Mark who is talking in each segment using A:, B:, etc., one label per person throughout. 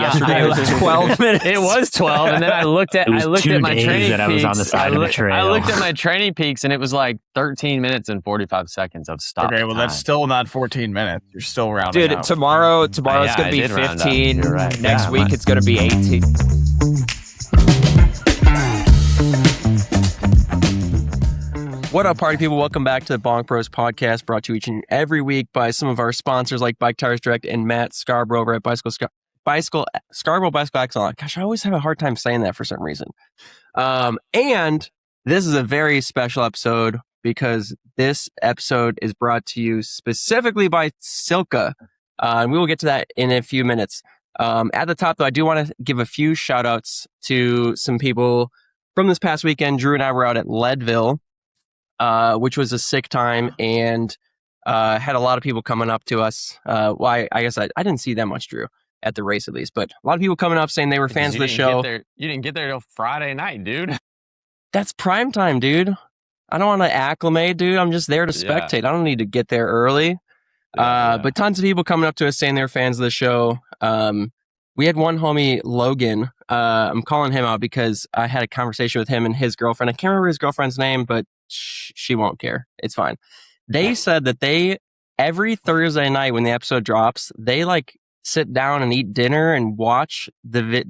A: Yesterday it was 12 minutes.
B: It was 12, and then I looked at my training peaks.
C: I was on the side of the trail.
B: I looked at my training peaks, and it was like 13 minutes and 45 seconds of stop.
D: Okay, well
B: time.
D: that's still not 14 minutes. You're still rounding
A: Dude,
D: out.
A: tomorrow's
B: Yeah,
A: going to
B: I
A: be
B: did round up.
A: 15.
B: You're right.
A: Next
B: Yeah,
A: week it's going to be 18. What up, party people? Welcome back to the Bonk Bros podcast, brought to you each and every week by some of our sponsors like Bike Tires Direct and Matt Scarborough over at Scarborough Bicycle Excellence. Gosh, I always have a hard time saying that for some reason. And this is a very special episode because this episode is brought to you specifically by SILCA. And we will get to that in a few minutes. At the top, though, I do want to give a few shout outs to some people from this past weekend. Drew and I were out at Leadville, which was a sick time, and had a lot of people coming up to us. Well, I guess I didn't see that much, Drew, at the race at least, but a lot of people coming up saying they were fans of the show.
B: You didn't get there till Friday night, dude.
A: That's prime time, dude. I don't want to acclimate, dude. I'm just there to spectate. I don't need to get there early. But tons of people coming up to us saying they're fans of the show. We had one homie, Logan. I'm calling him out because I had a conversation with him and his girlfriend. I can't remember his girlfriend's name, but she won't care. It's fine. They said that every Thursday night when the episode drops, they like sit down and eat dinner and watch the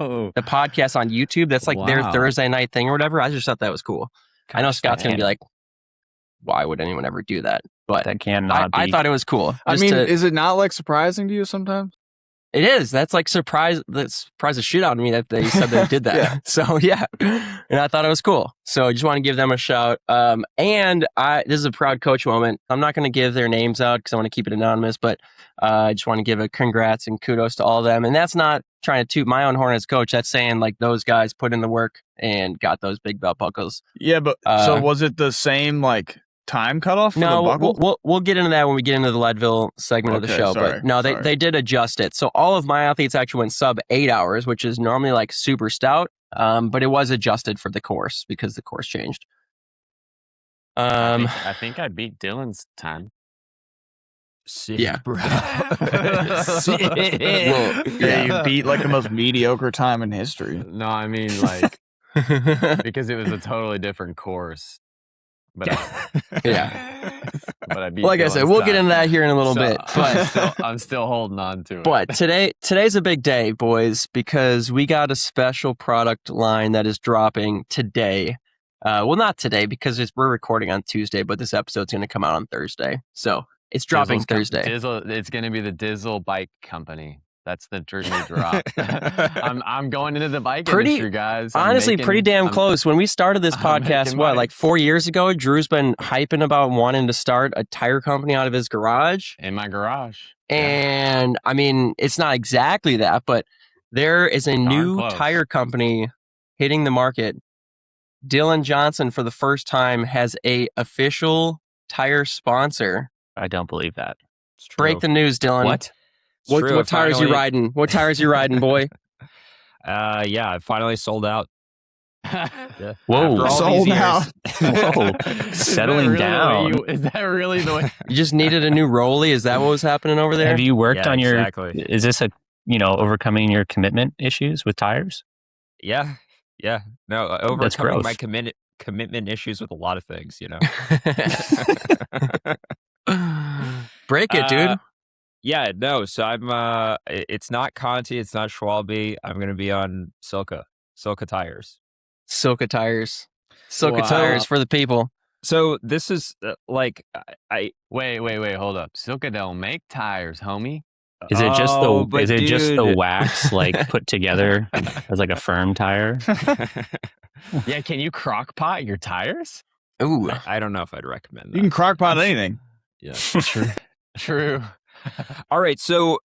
A: podcast on YouTube. That's like their Thursday night thing or whatever. I just thought that was cool. I know Scott's going to be like, why would anyone ever do that? But
C: that cannot be.
A: I thought it was cool.
D: I mean, is it not like surprising to you sometimes?
A: It is. That's like surprise the shit out of me that they said they did that.
D: Yeah.
A: So yeah, and I thought it was cool. So I just want to give them a shout. And this is a proud coach moment. I'm not going to give their names out because I want to keep it anonymous, but I just want to give a congrats and kudos to all of them. And that's not trying to toot my own horn as coach. That's saying like those guys put in the work and got those big belt buckles.
D: Yeah, but so was it the same like time cutoff for the buckle?
A: We'll get into that when we get into the Leadville segment of the show.
D: Sorry,
A: but no, they did adjust it. So all of my athletes actually went sub 8 hours, which is normally like super stout. But it was adjusted for the course because the course changed.
B: I think I beat Dylan's time.
C: Sick,
A: yeah,
C: bro.
A: Sick.
D: Well, you beat like the most mediocre time in history.
B: No, I mean like because it was a totally different course. But
A: yeah.
B: But I beat
A: like I said, we'll get into that here in a little bit.
B: But I'm still holding on to it.
A: But today's a big day, boys, because we got a special product line that is dropping today. Well, not today because we're recording on Tuesday, but this episode's going to come out on Thursday. So it's dropping Thursday.
B: It's going to be the Dizzle Bike Company. That's the new drop. I'm going into the bike industry, guys.
A: Honestly, pretty damn close. When we started this podcast, like 4 years ago, Drew's been hyping about wanting to start a tire company out of his garage.
B: In my garage.
A: And I mean, it's not exactly that, but there is a new tire company hitting the market. Dylan Johnson, for the first time, has a official tire sponsor.
C: I don't believe that.
A: Break the news, Dylan. What tires you riding? What tires you riding, boy?
C: Yeah, I finally sold out.
A: Yeah.
C: Whoa,
D: sold out.
C: Whoa, settling
B: really
C: down.
B: Is that really the way?
A: You just needed a new rollie? Is that what was happening over there?
C: Have you worked on your?
E: Exactly.
C: Is this overcoming your commitment issues with tires?
E: Yeah. No, overcoming my commitment issues with a lot of things.
A: Break it, dude.
E: Yeah, no. So I'm. It's not Conti. It's not Schwalbe. I'm going to be on SILCA tires.
A: SILCA tires. SILCA tires for the people.
E: So this is like I
B: wait, hold up. SILCA don't make tires, homie.
C: Is it just just the wax like put together as like a firm tire?
B: Yeah, can you crockpot your tires?
A: Ooh,
E: I don't know if I'd recommend that.
D: You can crockpot anything.
E: Yeah,
B: True.
E: All right, so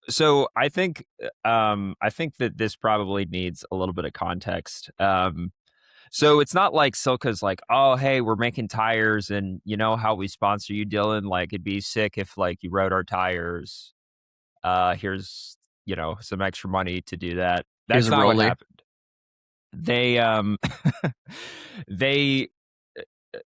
E: I think that this probably needs a little bit of context. So it's not like SILCA's like, oh, hey, we're making tires, and you know how we sponsor you, Dylan. Like, it'd be sick if like you rode our tires. Here's some extra money to do that. That's not what happened.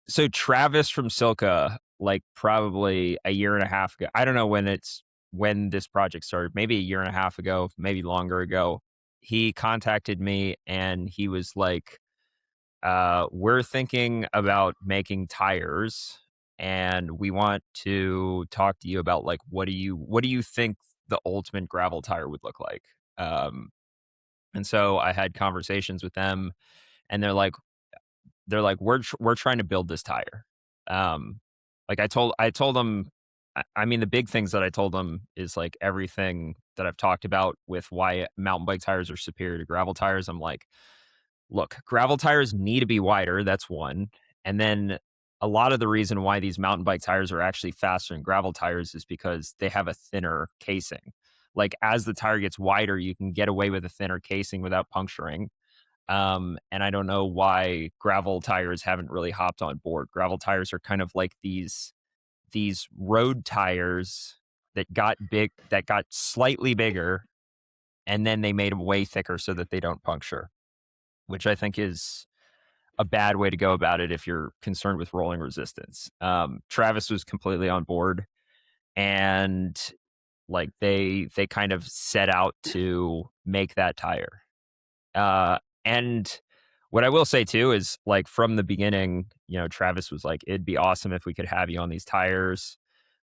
E: So Travis from SILCA, like probably a year and a half ago. I don't know when it's when this project started, maybe a year and a half ago, maybe longer ago, he contacted me and he was like, we're thinking about making tires and we want to talk to you about like, what do you think the ultimate gravel tire would look like? And so I had conversations with them and they're like, we're trying to build this tire. Like I told them, I mean, the big things that I told them is like everything that I've talked about with why mountain bike tires are superior to gravel tires. I'm like, look, gravel tires need to be wider. That's one. And then a lot of the reason why these mountain bike tires are actually faster than gravel tires is because they have a thinner casing. Like as the tire gets wider, you can get away with a thinner casing without puncturing. And I don't know why gravel tires haven't really hopped on board. Gravel tires are kind of like these road tires that got slightly bigger, and then they made them way thicker so that they don't puncture, which I think is a bad way to go about it if you're concerned with rolling resistance. Travis was completely on board, and like they kind of set out to make that tire. And what I will say too is like from the beginning, you know, Travis was like, it'd be awesome if we could have you on these tires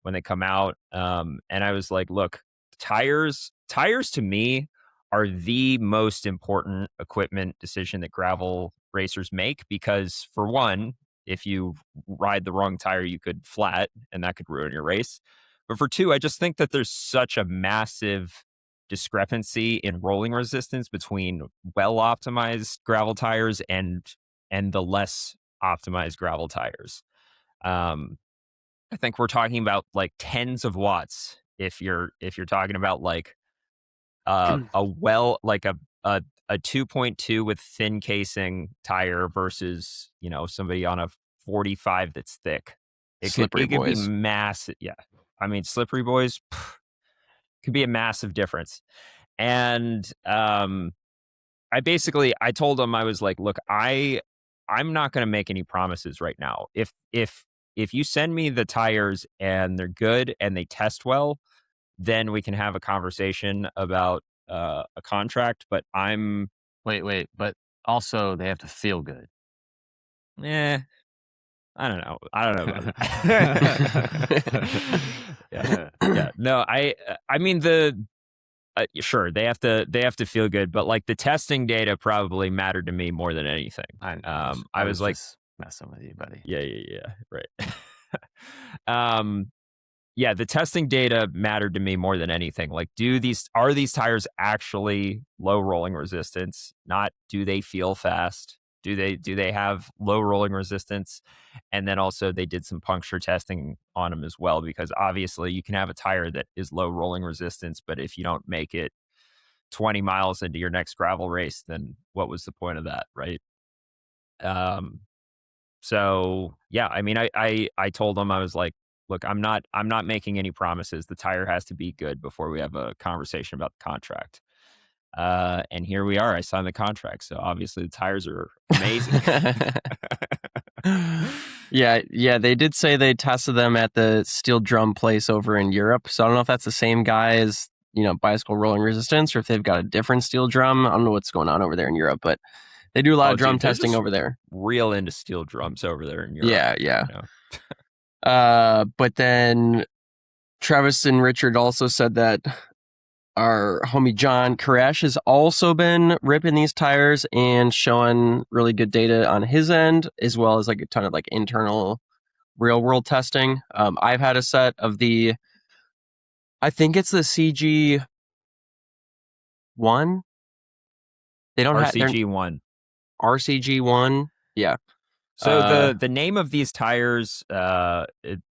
E: when they come out. And I was like, look, tires to me are the most important equipment decision that gravel racers make, because for one, if you ride the wrong tire, you could flat and that could ruin your race. But for two, I just think that there's such a massive discrepancy in rolling resistance between well-optimized gravel tires and the less optimized gravel tires. I think we're talking about like tens of watts if you're talking about like a 2.2 with thin casing tire versus, you know, somebody on a 45 that's thick. It could be massive. Yeah. I mean, slippery boys could be a massive difference. And I told him, I was like, look, I'm not going to make any promises right now. If you send me the tires and they're good and they test well, then we can have a conversation about a contract. But
B: wait, but also they have to feel good.
E: I don't know about that. Yeah. No, I mean sure, they have to feel good, but like the testing data probably mattered to me more than anything. I was like
B: messing with you, buddy.
E: Yeah, right. Yeah, the testing data mattered to me more than anything. Like, are these tires actually low rolling resistance? Not do they feel fast? Do they have low rolling resistance? And then also they did some puncture testing on them as well, because obviously you can have a tire that is low rolling resistance, but if you don't make it 20 miles into your next gravel race, then what was the point of that, right? So yeah, I mean, I told them, I was like, look, I'm not making any promises. The tire has to be good before we have a conversation about the contract. And here we are. I signed the contract, so obviously the tires are amazing.
A: Yeah. They did say they tested them at the steel drum place over in Europe. So I don't know if that's the same guy as, you know, bicycle rolling resistance, or if they've got a different steel drum. I don't know what's going on over there in Europe, but they do a lot of drum testing over there.
E: Real into steel drums over there in Europe.
A: Yeah. You know? But then Travis and Richard also said that our homie John Koresh has also been ripping these tires and showing really good data on his end, as well as like a ton of like internal real world testing. I've had a set of I think it's the CG1. They don't have
E: RCG1.
A: RCG1. Yeah.
E: So the name of these tires, they're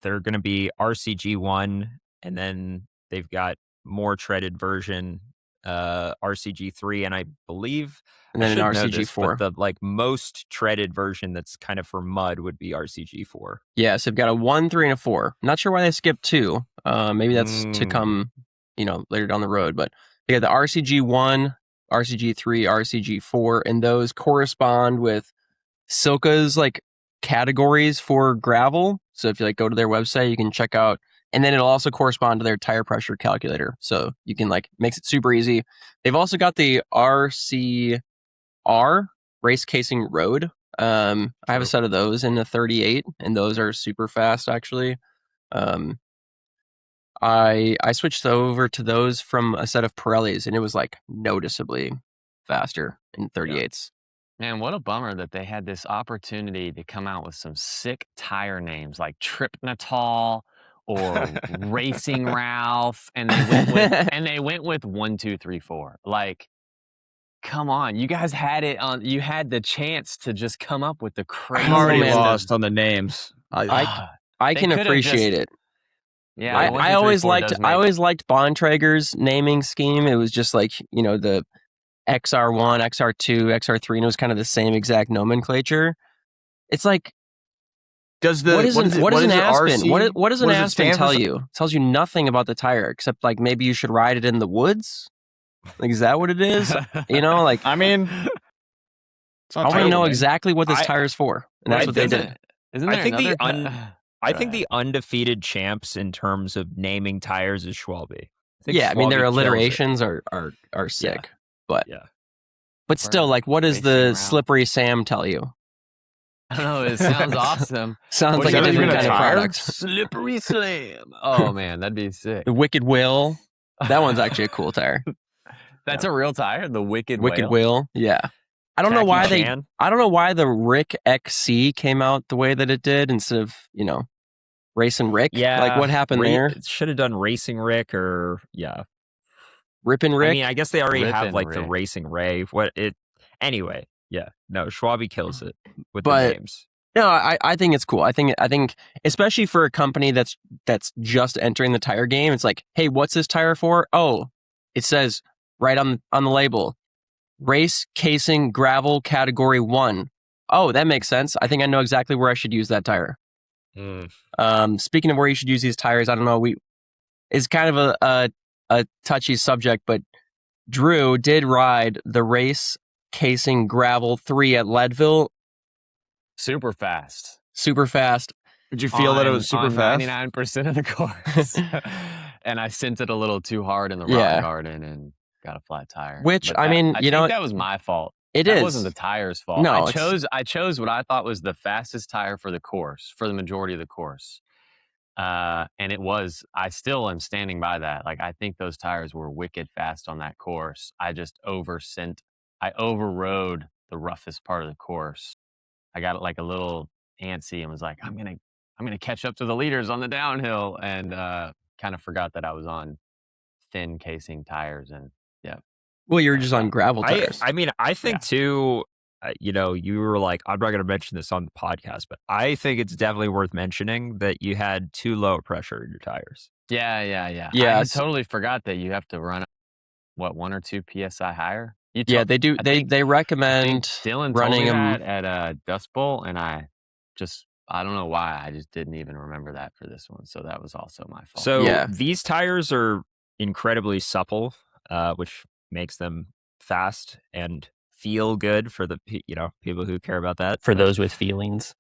E: going to be RCG1, and then they've got more treaded version, RCG3, and I believe,
A: and then an RCG4.
E: The like most treaded version that's kind of for mud would be RCG4.
A: Yeah, so they've got a 1, 3, and a 4. Not sure why they skipped 2. Maybe that's to come, you know, later down the road. But they got the RCG1, RCG3, RCG4, and those correspond with SILCA's like categories for gravel. So if you like go to their website, you can check out And then it'll also correspond to their tire pressure calculator. So you can makes it super easy. They've also got the RCR, Race Casing Road. I have a set of those in a 38, and those are super fast actually. I switched over to those from a set of Pirellis, and it was noticeably faster in 38s.
B: Man, what a bummer that they had this opportunity to come out with some sick tire names like Trip Natal or Racing Ralph, and they went with 1, 2, 3, 4. Come on, you guys had it on. You had the chance to just come up with the crazy.
D: I'm already lost on the names.
A: I can appreciate it.
B: Yeah,
A: I always liked Bontrager's naming scheme. It was just the XR1, XR2, XR3, and it was kind of the same exact nomenclature. It's what does an Aspen? What does an Aspen tell you? It tells you nothing about the tire except maybe you should ride it in the woods. Is that what it is?
D: I mean,
A: I want to know exactly what this tire is for, and that's what they did.
E: I think the undefeated champs in terms of naming tires is Schwalbe.
A: Yeah, I mean their alliterations are sick, but still, what does the Slippery Sam tell you?
B: I don't know. It sounds awesome.
A: Sounds like a different kind of product.
B: Slippery Slam. Oh man, that'd be sick.
A: The Wicked Will. That one's actually a cool tire.
B: That's a real tire. The Wicked
A: Will. Yeah. I don't know why the Rick XC came out the way that it did instead of, Racing Rick.
E: Yeah.
A: What happened there?
E: Should have done Racing Rick
A: Rippin' Rick.
E: I mean, I guess they already have
B: Rick.
E: the Racing Ray. Anyway, yeah. No, Schwalbe kills it with the names.
A: No, I think it's cool. I think especially for a company that's just entering the tire game, it's hey, what's this tire for? Oh, it says right on the label, Race Casing Gravel Category 1. Oh, that makes sense. I think I know exactly where I should use that tire. Speaking of where you should use these tires, I don't know. It's kind of a touchy subject, but Drew did ride the Race Casing Gravel 3 at Leadville.
B: Super fast.
D: Did you feel that it was super fast?
B: 99% of the course. And I sent it a little too hard in the rock garden and got a flat tire.
A: Which, I think
B: that was my fault. That wasn't the tire's fault.
A: No,
B: I chose what I thought was the fastest tire for the course, for the majority of the course. And it was, I still am standing by that. I think those tires were wicked fast on that course. I just I overrode the roughest part of the course. I got a little antsy and was I'm gonna catch up to the leaders on the downhill, and kind of forgot that I was on thin casing tires. And
A: well, you were just on gravel tires.
E: I think too. You were I'm not going to mention this on the podcast, but I think it's definitely worth mentioning that you had too low pressure in your tires.
B: Yeah. I totally forgot that you have to run 1 or 2 psi higher.
A: They do. They recommend
B: Dylan
A: running
B: told me
A: them
B: that at Dust Bowl, and I don't know why. I just didn't even remember that for this one. So that was also my fault.
E: So these tires are incredibly supple, which makes them fast and feel good for the people who care about that.
C: For those with feelings.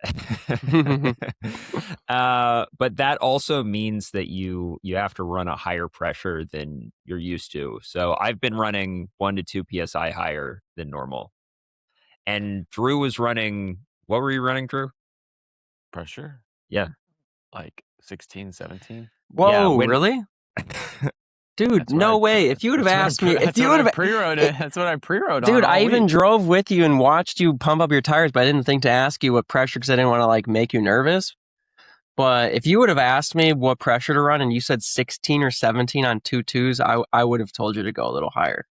E: But that also means that you have to run a higher pressure than you're used to. So I've been running 1 to 2 psi higher than normal. And Drew was running, what were you running, Drew?
B: Pressure?
E: Yeah.
B: 16, 17.
A: Whoa, really? Dude, no way. If you would have asked me, if you would have
B: pre-rode it, that's what I pre-rode.
A: Dude, I even drove with you and watched you pump up your tires, but I didn't think to ask you what pressure because I didn't want to make you nervous. But if you would have asked me what pressure to run and you said 16 or 17 on 2.2s, I would have told you to go a little higher.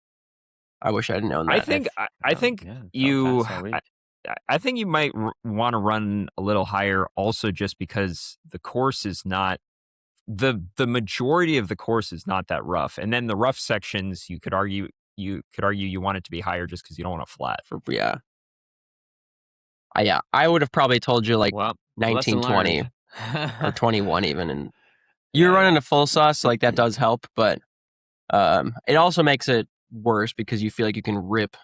A: I wish I'd known that.
E: I think you might want to run a little higher also just because the course is not the majority of the course is not that rough, and then the rough sections you could argue you want it to be higher just because you don't want to flat.
A: I would have probably told you 19, 20 or 21 even, and you're running a full sauce, that does help, but it also makes it worse because you feel like you can rip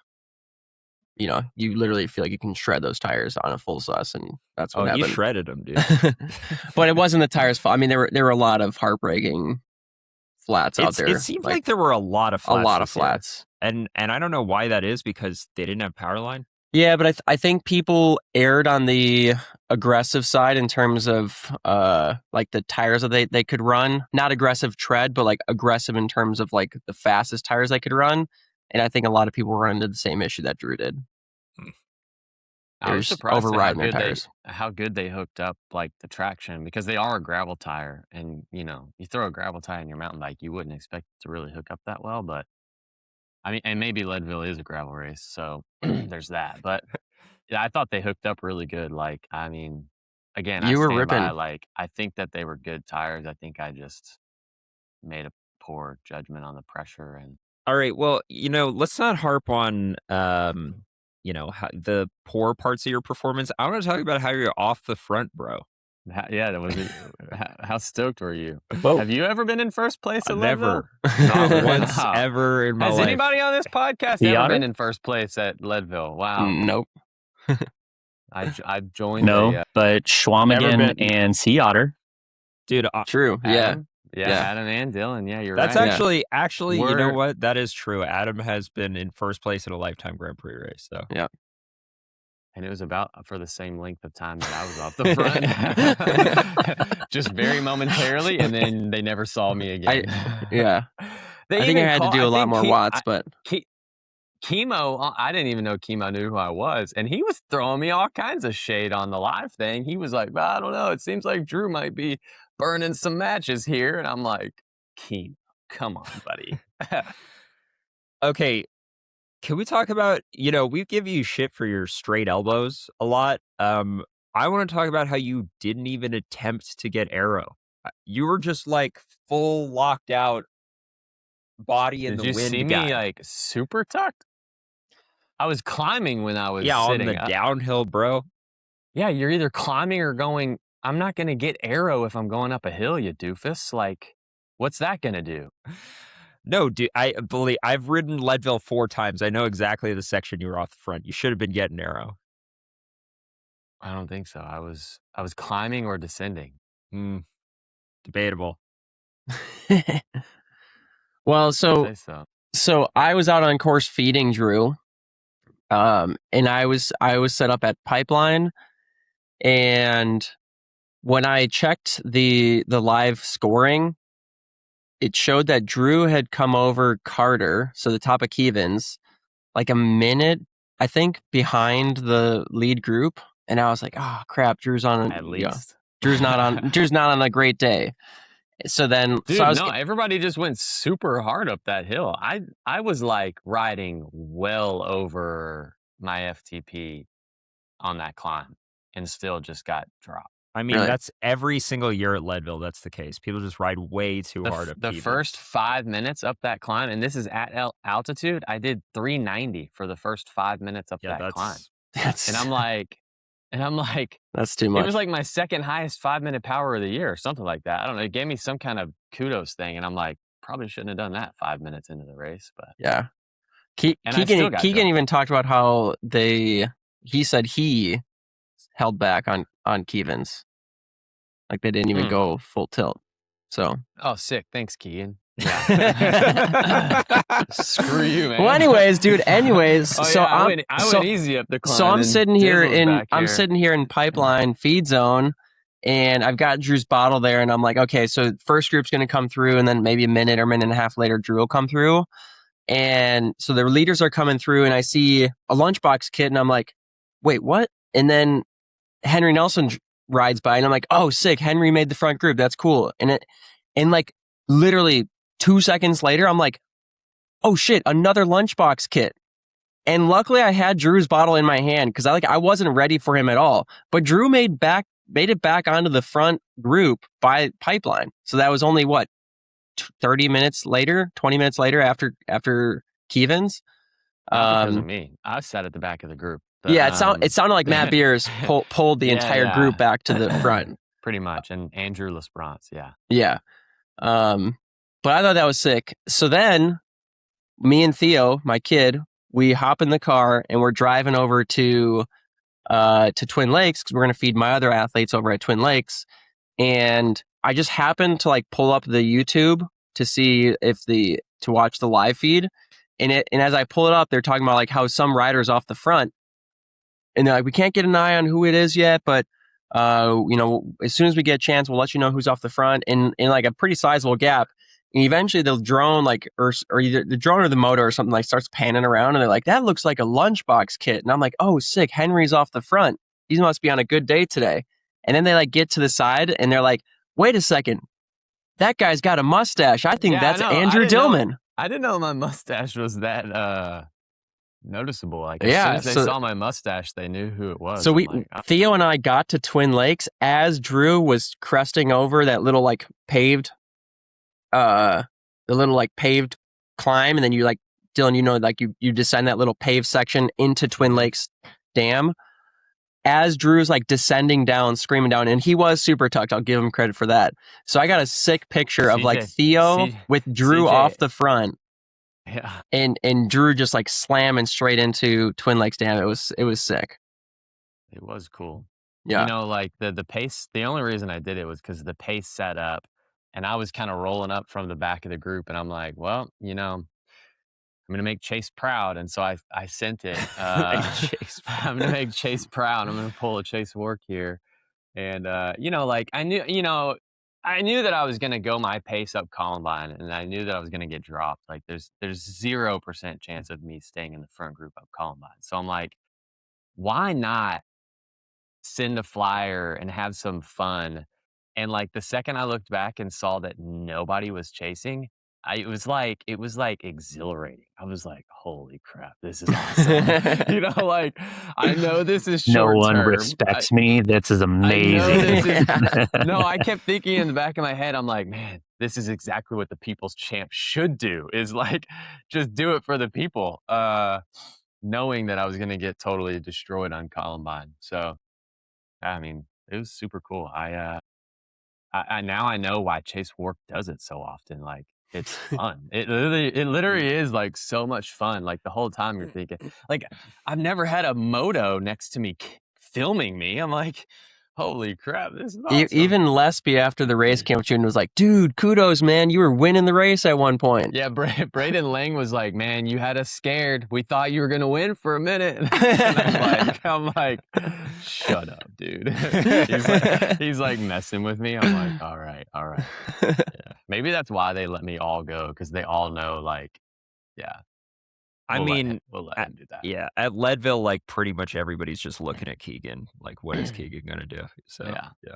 A: you literally feel like you can shred those tires on a full sus, and that's what happened.
E: You shredded them, dude.
A: But it wasn't the tires' fault. I mean, there were a lot of heartbreaking flats out there.
E: It seems like there were a lot of flats. And I don't know why that is, because they didn't have power line.
A: Yeah, but I think people erred on the aggressive side in terms of like the tires that they could run. Not aggressive tread, but like aggressive in terms of like the fastest tires they could run. And I think a lot of people run into the same issue that Drew did.
B: I was surprised
A: overriding their tires.
B: How good they hooked up like the traction, because they are a gravel tire, and you throw a gravel tire in your mountain bike, you wouldn't expect it to really hook up that well. But I mean, and maybe Leadville is a gravel race, so there's that. But yeah, I thought they hooked up really good. Like, I mean, again,
A: you were ripping.
B: Like, I think that they were good tires. I think I just made a poor judgment on the pressure. And
E: all right, well, let's not harp on the poor parts of your performance. I want to talk about how you're off the front, bro.
B: Yeah, that was it. How stoked were you?
C: Whoa.
B: Have you ever been in first place at Leadville?
E: Never. Not once ever in my life.
B: Has anybody on this podcast ever been in first place at Leadville? Wow.
A: Nope.
B: I've joined.
C: No, but Schwamigan and Sea Otter.
E: Dude,
A: true.
B: Adam, yeah, Adam and Dylan. Yeah, you're
E: That's
B: right.
E: actually, you know what? That is true. Adam has been in first place in a Lifetime Grand Prix race. So
A: yeah.
B: And it was about for the same length of time that I was off the front. Just very momentarily, and then they never saw me again.
A: I think I had to do a lot more watts, but...
B: Chemo, I didn't even know Chemo knew who I was, and he was throwing me all kinds of shade on the live thing. He was like, well, I don't know, it seems like Drew might be burning some matches here, and I'm like, Chemo, come on, buddy.
E: Okay, can we talk about, we give you shit for your straight elbows a lot. I want to talk about how you didn't even attempt to get aero. You were just like full locked out body in the wind.
B: Did you see me like super tucked? I was climbing when I was
E: sitting on the downhill, bro.
B: Yeah, you're either climbing or going, I'm not going to get aero if I'm going up a hill, you doofus. Like, what's that going to do?
E: No, dude, I've ridden Leadville 4 times. I know exactly the section you were off the front. You should have been getting aero.
B: I don't think so. I was climbing or descending.
E: Debatable.
A: Well, so I was out on course feeding Drew, and I was set up at pipeline, and when I checked the live scoring, it showed that Drew had come over Carter, so the top of Keevans, like a minute, I think, behind the lead group, and I was like, oh crap, Drew's on
B: at least.
A: Drew's not on a great day. So then,
B: dude, everybody just went super hard up that hill. I was like riding well over my FTP on that climb, and still just got dropped.
E: I mean, really? That's every single year at Leadville. That's the case. People just ride way too hard up
B: the first 5 minutes up that climb, and this is at altitude. I did 390 for the first 5 minutes up that climb, and I'm like,
A: that's too much.
B: It was like my second highest 5-minute power of the year, or something like that. I don't know. It gave me some kind of kudos thing, and I'm like, probably shouldn't have done that 5 minutes into the race, but
A: yeah. Keegan even talked about how he said he held back on Keevans. Like they didn't even go full tilt. So.
B: Oh, sick. Thanks, Keegan. Yeah. Screw you, man.
A: Well, anyways, dude.
B: So I went easy up the climb.
A: So I'm sitting here in pipeline feed zone, and I've got Drew's bottle there, and I'm like, okay, so first group's going to come through, and then maybe a minute or minute and a half later, Drew will come through, and so the leaders are coming through, and I see a lunchbox kit, and I'm like, wait, what? And then Henry Nelson rides by, and I'm like, oh, sick, Henry made the front group, that's cool, and like literally 2 seconds later, I'm like, oh shit, another lunchbox kit. And luckily I had Drew's bottle in my hand because I wasn't ready for him at all. But Drew made it back onto the front group by pipeline. So that was only 30 minutes later, 20 minutes later after Keevans.
B: Because of me. I sat at the back of the group.
A: It sounded like Matt Beers pulled the entire group back to the front.
B: Pretty much. And Andrew Lesperance, yeah.
A: Yeah. But I thought that was sick. So then me and Theo, my kid, we hop in the car and we're driving over to Twin Lakes because we're going to feed my other athletes over at Twin Lakes. And I just happened to like pull up the YouTube to see to watch the live feed. And as I pull it up, they're talking about like how some rider's off the front. And they're like, we can't get an eye on who it is yet, but as soon as we get a chance, we'll let you know who's off the front in like a pretty sizable gap. And eventually the drone or either the drone or the motor or something like starts panning around and they're like, that looks like a lunchbox kit. And I'm like, oh, sick. Henry's off the front. He must be on a good day today. And then they like get to the side and they're like, wait a second. That guy's got a mustache. I think that's Andrew Dillman.
B: I didn't know my mustache was that noticeable. Like as soon as they saw my mustache, they knew who it was.
A: So Theo and I got to Twin Lakes as Drew was cresting over that little like paved climb, and then you like Dylan, like you descend that little paved section into Twin Lakes Dam. As Drew's like descending down, screaming down, and he was super tucked. I'll give him credit for that. So I got a sick picture of like Theo with Drew off the front.
B: Yeah.
A: And Drew just like slamming straight into Twin Lakes Dam. It was sick.
B: It was cool.
A: Yeah.
B: Like the pace, the only reason I did it was because the pace set up and I was kind of rolling up from the back of the group and I'm like, well, I'm going to make Chase proud. And so I sent it. I'm going to make Chase proud. I'm going to pull a Chase Work here. And, like I knew that I was going to go my pace up Columbine and I knew that I was going to get dropped. Like there's 0% chance of me staying in the front group up Columbine. So I'm like, why not send a flyer and have some fun? And like the second I looked back and saw that nobody was chasing, it was like exhilarating. I was like, holy crap, this is awesome. Like I know this is short
C: No one
B: term.
C: respects me. This is amazing.
B: No, I kept thinking in the back of my head, I'm like, man, this is exactly what the people's champ should do, is like just do it for the people. Knowing that I was going to get totally destroyed on Columbine. So, I mean, it was super cool. I now I know why Chase Work does it so often. Like, it's fun. It literally is like so much fun. Like the whole time you're thinking, like, I've never had a moto next to me filming me. I'm like, holy crap, this is awesome.
A: Even Lesby after the race came up to you and was like, dude, kudos, man. You were winning the race at one point.
B: Yeah, Braden Lang was like, man, you had us scared. We thought you were going to win for a minute. And I'm like, shut up, dude. he's like messing with me. I'm like, all right. Yeah. Maybe that's why they let me all go, because they all know, like, yeah.
E: We'll
B: let him do that.
E: Yeah, at Leadville, like pretty much everybody's just looking at Keegan. Like, what is Keegan going to do? So, yeah.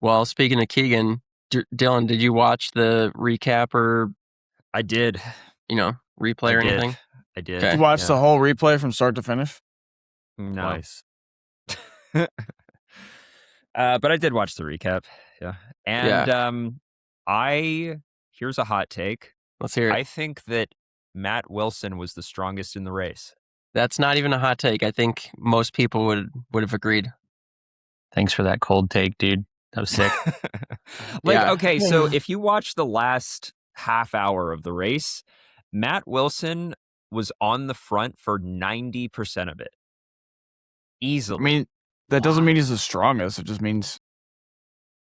A: Well, speaking of Keegan, Dylan, did you watch the recap or?
E: I did.
A: Replay or anything?
E: I did.
D: Okay. You watched the whole replay from start to finish?
E: No.
B: Twice.
E: But I did watch the recap. Yeah. And here's a hot take.
A: Let's hear it.
E: I think that Matt Wilson was the strongest in the race.
A: That's not even a hot take. I think most people would have agreed.
C: Thanks for that cold take, dude. That was sick.
E: Okay, so if you watch the last half hour of the race, Matt Wilson was on the front for 90% of it. Easily.
D: I mean, that doesn't mean he's the strongest. It just means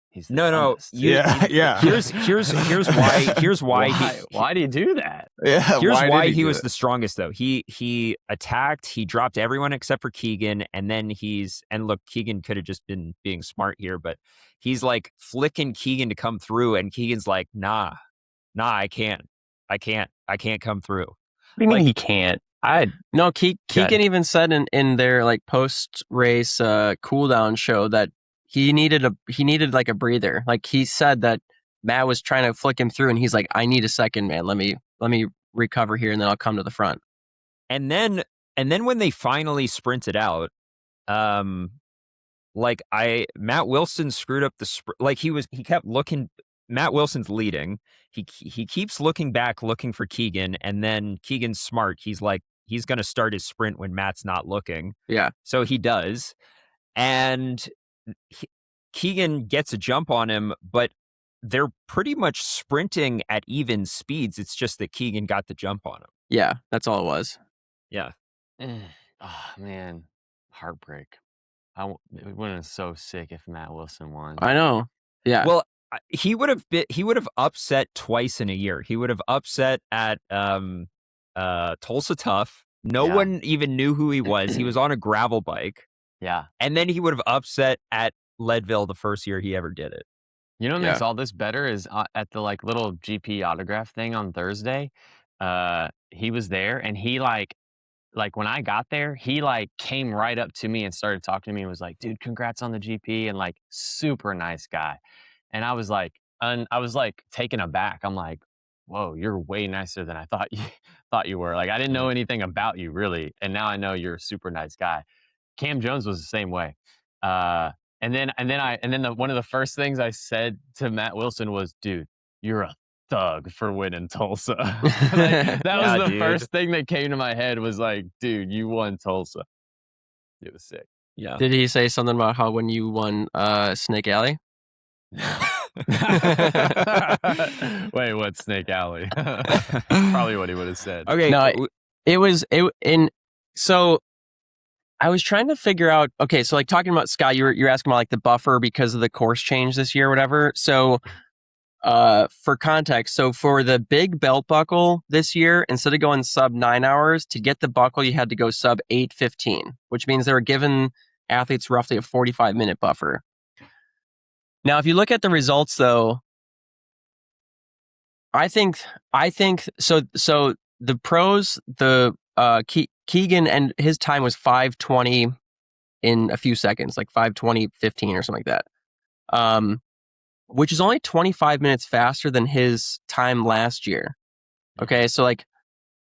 B: he's
E: no.
D: Yeah.
E: Here's why.
B: Why do you do that?
D: Yeah.
E: Here's why he was the strongest, though. He attacked. He dropped everyone except for Keegan, and then look, Keegan could have just been being smart here, but he's like flicking Keegan to come through, and Keegan's like, nah, I can't come through.
C: What do you mean he can't?
A: Keegan even said in their like post race cool down show that he needed like a breather. Like he said that Matt was trying to flick him through, and he's like, I need a second, man. Let me recover here, and then I'll come to the front.
E: And then when they finally sprinted out, Matt Wilson screwed up the sprint. Like he kept looking. Matt Wilson's leading. He keeps looking back, looking for Keegan, and then Keegan's smart. He's like, he's going to start his sprint when Matt's not looking.
A: Yeah.
E: So he does. And Keegan gets a jump on him, but they're pretty much sprinting at even speeds. It's just that Keegan got the jump on him.
A: Yeah, that's all it was.
E: Yeah.
B: Oh man, heartbreak. It would have been so sick if Matt Wilson won.
A: I know. Yeah.
E: Well, he would have upset twice in a year. He would have upset at Tulsa Tough. No one even knew who he was. He was on a gravel bike.
B: Yeah.
E: And then he would have upset at Leadville the first year he ever did it.
B: You know what makes all this better is at the like little GP autograph thing on Thursday. He was there, and he like when I got there, he like came right up to me and started talking to me and was like, "Dude, congrats on the GP," and like super nice guy. And I was like taken aback. I'm like, "Whoa, you're way nicer than I thought you were." Like I didn't know anything about you really, and now I know you're a super nice guy. Cam Jones was the same way. And then one of the first things I said to Matt Wilson was, "Dude, you're a thug for winning Tulsa." Like, that was the first thing that came to my head was like, "Dude, you won Tulsa." It was sick.
E: Yeah.
A: Did he say something about how when you won Snake Alley?
B: Wait, what? Snake Alley? That's probably what he would have said.
E: Okay.
A: No, so I was trying to figure out, okay, so like talking about Scott, you're asking about like the buffer because of the course change this year or whatever. So for context, so for the big belt buckle this year, instead of going sub 9 hours, to get the buckle, you had to go sub 8:15, which means they were giving athletes roughly a 45-minute buffer. Now, if you look at the results though, I think so the pros, Keegan and his time was 5:20 in a few seconds, like 5:20:15 or something like that. Which is only 25 minutes faster than his time last year. Okay, so like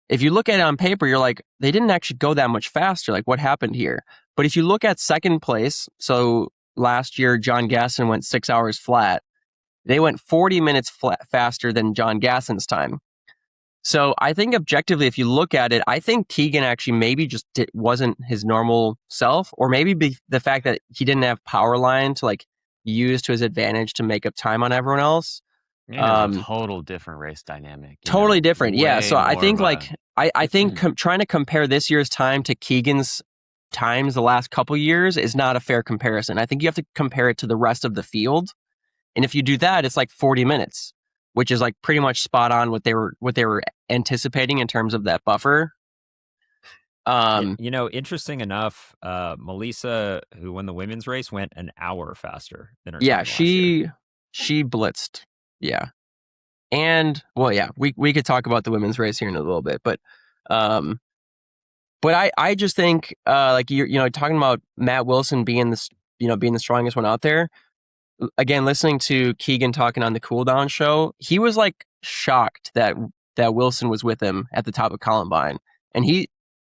A: if you look at it on paper, you're like, they didn't actually go that much faster. Like what happened here? But if you look at second place, so last year John Gasson went 6 hours flat. They went 40 minutes faster than John Gasson's time. So I think objectively, if you look at it, I think Keegan actually maybe just wasn't his normal self, or maybe the fact that he didn't have power line to like use to his advantage to make up time on everyone else.
B: A total different race dynamic.
A: Totally different. Yeah. So I think I think trying to compare this year's time to Keegan's times the last couple years is not a fair comparison. I think you have to compare it to the rest of the field. And if you do that, it's like 40 minutes, which is like pretty much spot on what they were anticipating in terms of that buffer.
E: Interesting enough, Melissa, who won the women's race, went an hour faster than her.
A: Yeah, she blitzed. Yeah. And well, yeah, we could talk about the women's race here in a little bit, but I just think like you're talking about Matt Wilson being the strongest one out there. Again, listening to Keegan talking on the Cool Down show, he was like shocked that Wilson was with him at the top of Columbine. And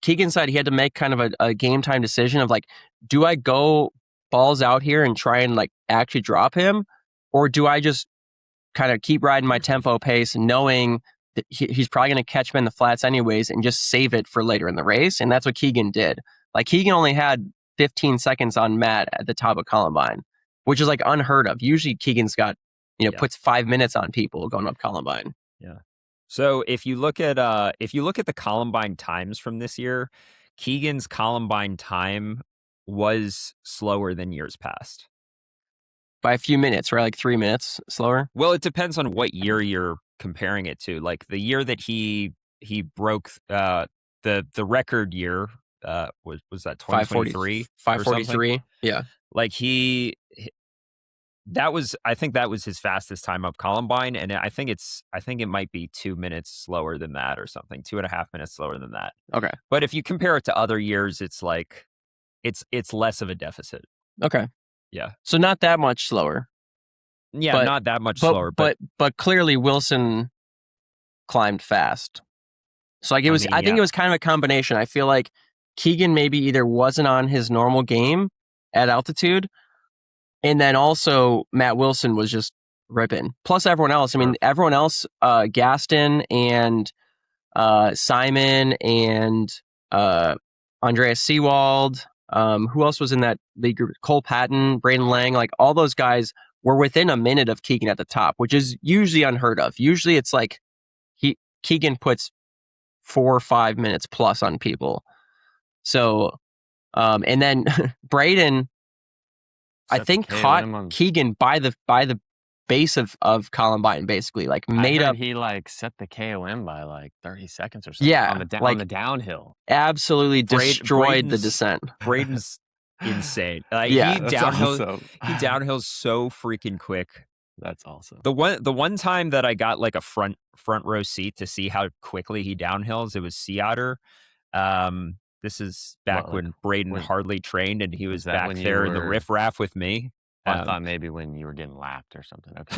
A: Keegan said he had to make kind of a game time decision of like, do I go balls out here and try and like actually drop him? Or do I just kind of keep riding my tempo pace knowing that he's probably going to catch me in the flats anyways and just save it for later in the race? And that's what Keegan did. Like Keegan only had 15 seconds on Matt at the top of Columbine, which is like unheard of. Usually Keegan's got, puts 5 minutes on people going up Columbine.
E: Yeah. So if you look at the Columbine times from this year, Keegan's Columbine time was slower than years past.
A: By a few minutes, right? Like 3 minutes slower?
E: Well, it depends on what year you're comparing it to. Like the year that he broke the record year was that 2023?
A: 5:43. Yeah.
E: Like I think that was his fastest time up Columbine, and I think it might be 2 minutes slower than that or something, 2.5 minutes slower than that.
A: Okay.
E: But if you compare it to other years, it's like it's less of a deficit.
A: Okay.
E: Yeah.
A: So not that much slower.
E: Yeah, not that much slower. But
A: clearly Wilson climbed fast. So like I think it was kind of a combination. I feel like Keegan maybe either wasn't on his normal game at altitude, and then also Matt Wilson was just ripping. Plus everyone else. I mean, everyone else, Gaston and Simon and Andreas Seawald. Who else was in that league group? Cole Patton, Braden Lang, like all those guys were within a minute of Keegan at the top, which is usually unheard of. Usually it's like Keegan puts 4 or 5 minutes plus on people. So, and then Braden, I think caught Keegan by the base of Columbine, basically, like made up.
B: He like set the KOM by like 30 seconds or something.
A: Yeah,
B: on the downhill.
A: Absolutely destroyed the descent.
E: Braden's insane. Like
A: he
E: downhills so freaking quick.
B: That's awesome.
E: The one time that I got like a front row seat to see how quickly he downhills, it was Sea Otter. This is back when Braden hardly trained, and he was back there in the riffraff with me.
B: I thought maybe when you were getting lapped or something. Okay.